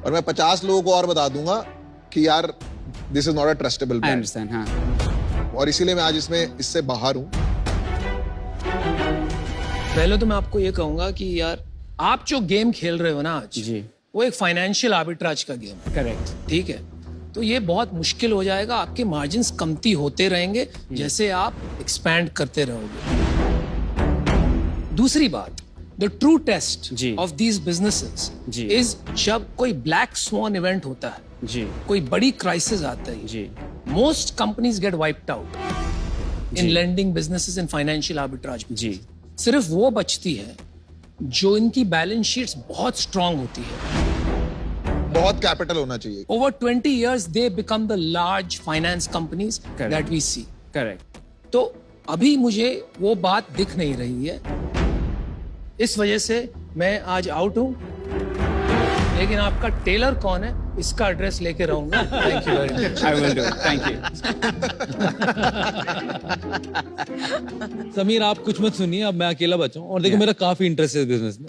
और मैं 50 लोगों को और बता दूंगा कि यार this is not a trustable brand. I understand, हाँ। और इसीलिए मैं आज इससे बाहर हूं। पहले तो मैं आपको ये कहूंगा कि यार आप जो गेम खेल रहे हो ना आज जी, वो एक फाइनेंशियल आर्बिट्राज का गेम है। करेक्ट, ठीक है? तो ये बहुत मुश्किल हो जाएगा, आपके मार्जिन्स कमती होते रहेंगे जैसे आप एक्सपैंड करते रहोगे। दूसरी बात, the true test of these businesses is जब कोई ब्लैक स्वॉन इवेंट होता है जी, कोई बड़ी क्राइसिस आता है जी, most companies get wiped out in lending businesses in financial arbitrage जी, सिर्फ वो बचती है जो इनकी बैलेंस शीट्स बहुत स्ट्रांग होती है। बहुत कैपिटल होना चाहिए। Over 20 years, they become the large finance companies that we see. Correct. तो अभी मुझे वो बात दिख नहीं रही है, इस वजह से मैं आज आउट हूं। लेकिन आपका टेलर कौन है, इसका एड्रेस लेके रहूंगा। Thank you very much. I will do, thank you. Sameer आप कुछ मत सुनिए, अब मैं अकेला बचा हूं और देखो मेरा काफी इंटरेस्ट है बिजनेस में।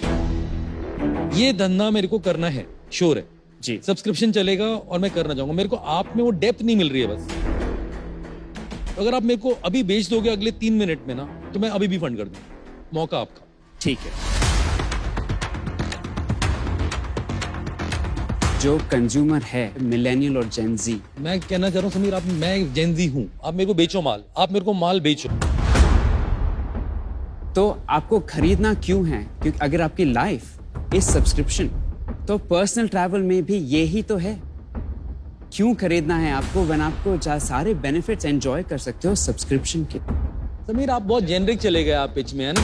ये धंधा मेरे को करना है, श्योर है जी। सब्सक्रिप्शन चलेगा और मैं करना चाहूंगा। मेरे को आप में वो डेप्थ नहीं मिल रही है बस। तो अगर आप मेरे को अभी बेच दोगे अगले 3 मिनट में ना, तो मैं अभी भी फंड कर दूंगा। मौका आपका। ठीक है। जो कंज्यूमर है मिलेनियल और जेन जी, मैं कहना चाह रहा हूँ समीर, मैं जेन जी हूँ, आप मेरे को बेचो माल, आप मेरे को माल बेचो। तो आपको खरीदना क्यों है? क्योंकि अगर आपकी लाइफ इज सब्सक्रिप्शन, तो पर्सनल ट्रैवल में भी यही तो है। क्यों खरीदना है आपको when आपको सारे बेनिफिट्स एंजॉय कर सकते हो सब्सक्रिप्शन के? समीर आप बहुत जेनरिक चले गए आप पिच में, है ना।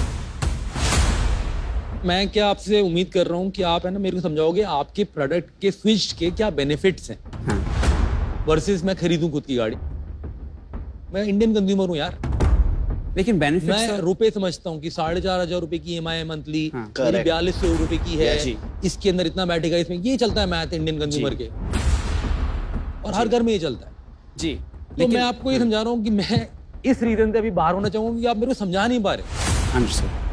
मैं क्या आपसे उम्मीद कर रहा हूँ कि आप है ना मेरे को समझाओगे आपके प्रोडक्ट के स्विच के क्या बेनिफिट्स हैं। हाँ। वर्सेस मैं खरीदूं खुद की गाड़ी। मैं इंडियन कंज्यूमर हूँ यार, लेकिन बेनिफिट्स मैं रुपए समझता हूँ कि 4,500 रुपए की EMI मंथली, हाँ, 4200 रुपए की है जी। इसके अंदर इतना बैठेगा, इसमें ये चलता है मैथ इंडियन कंज्यूमर के, और हर घर में ये चलता है जी। तो मैं आपको ये समझा रहा हूँ कि मैं इस रीजन से अभी बाहर होना चाहूंगा कि आप मेरे को समझा नहीं पा रहे। अंडरस्टूड।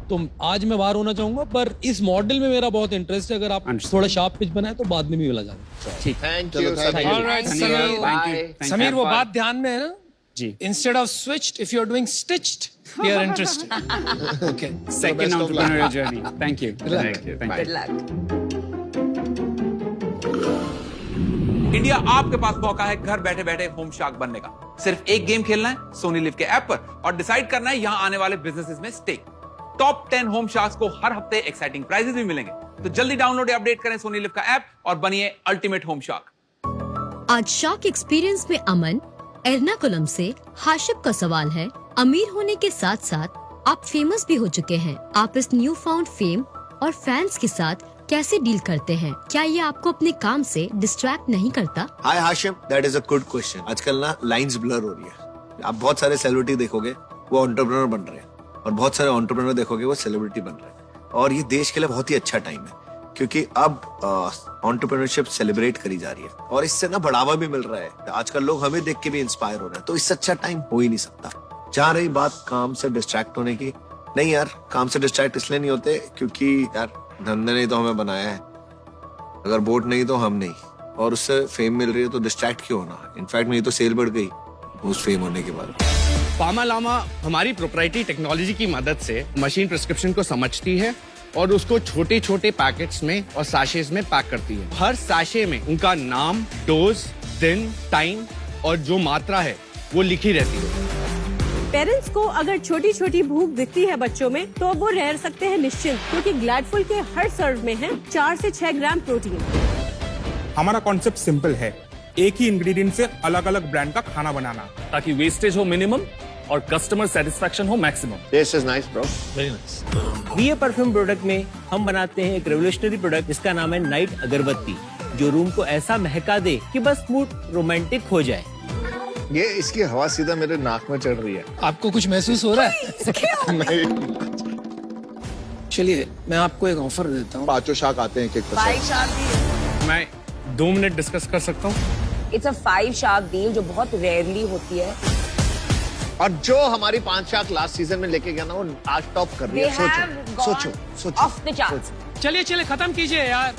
तो आज मैं बाहर होना चाहूंगा, पर इस मॉडल में मेरा बहुत इंटरेस्ट है। अगर आप थोड़ा शार्प पिच बनाए तो बाद में भी मिला जाए। ठीक। Thank you. Alright, समीर वो बात ध्यान में है ना जी। Instead of switched, if you're doing stitched, we are interested. Okay. Second entrepreneurial journey. Thank you. Thank you. Good luck. India आपके पास मौका है घर बैठे बैठे होम शार्क बनने का। सिर्फ एक गेम खेलना है सोनी लिव के ऐप पर और डिसाइड करना है यहां आने वाले बिजनेसेस में स्टेक। टॉप 10 होम शार्क्स को हर हफ्ते एक्साइटिंग प्राइजेस भी मिलेंगे। तो जल्दी डाउनलोड या अपडेट करें सोनी लिव का ऐप और बनिए अल्टीमेट होम शार्क। आज शार्क एक्सपीरियंस में अमन एर्नाकुलम से हाशिब का सवाल है, अमीर होने के साथ साथ आप फेमस भी हो चुके हैं, आप इस न्यू फाउंड फेम और फैंस के साथ कैसे डील करते हैं? क्या ये आपको अपने काम से डिस्ट्रैक्ट नहीं करता? Hi Hashim, that is a good question. आजकल ना लाइंस ब्लर हो रही है। आप बहुत सारे सेलिब्रिटी देखोगे वो एंटरप्रेन्योर बन रहे हैं, और बहुत सारे एंटरप्रेन्योर देखोगे वो सेलिब्रिटी बन रहे हैं। और ये देश के लिए बहुत ही अच्छा टाइम है, क्योंकि अब एंटरप्रेन्योरशिप सेलिब्रेट करी जा रही है और इससे ना बढ़ावा भी मिल रहा है। आजकल लोग हमें देख के भी इंस्पायर हो रहे हैं, तो इससे अच्छा टाइम हो ही नहीं सकता। जहाँ रही बात काम से डिस्ट्रैक्ट होने की, नहीं यार, काम से डिस्ट्रैक्ट इसलिए नहीं होते क्योंकि यार धंधे नहीं तो हमें बनाया है, अगर बोट नहीं तो हम नहीं, और उससे फेम मिल रही है तो डिस्ट्रैक्ट क्यों होना। इनफैक्ट मेरी तो सेल बढ़ गई उस फेम होने के बाद। फार्मा लामा हमारी प्रोप्राइटरी टेक्नोलॉजी की मदद से मशीन प्रिस्क्रिप्शन को समझती है और उसको छोटे छोटे पैकेट्स में और सैशेज में पैक करती है। हर सैशे में उनका नाम, डोज, दिन, टाइम और जो मात्रा है वो लिखी रहती है। पेरेंट्स को अगर छोटी छोटी भूख दिखती है बच्चों में, तो वो रह सकते हैं निश्चिंत, क्योंकि ग्लैडफुल के हर सर्व में है 4 से 6 ग्राम प्रोटीन। हमारा कॉन्सेप्ट सिंपल है, एक ही इंग्रेडिएंट से अलग अलग ब्रांड का खाना बनाना, ताकि वेस्टेज हो मिनिमम और कस्टमर सेटिस्फेक्शन हो maximum. This is nice bro. Very nice. BA perfume product में हम बनाते हैं एक रेवोल्यूशनरी प्रोडक्ट जिसका नाम है नाइट अगरबत्ती, जो रूम को ऐसा महका दे कि बस मूड रोमांटिक हो जाए। ये इसकी हवा सीधा मेरे नाक में चढ़ रही है। आपको कुछ महसूस हो रहा है? चलिए मैं आपको एक ऑफर देता हूँ। 5 शार्क आते हैं एक 5 शार्क डील। मैं 2 मिनट डिस्कस कर सकता हूँ? इट्स अ 5 शार्क डील जो बहुत रेयरली होती है। और जो हमारी 5 शार्क लास्ट सीजन में लेके गया ना, वो आज टॉप कर रही है। सोचो सोचो सोचो। Of the charts. चलिए खत्म कीजिए यार।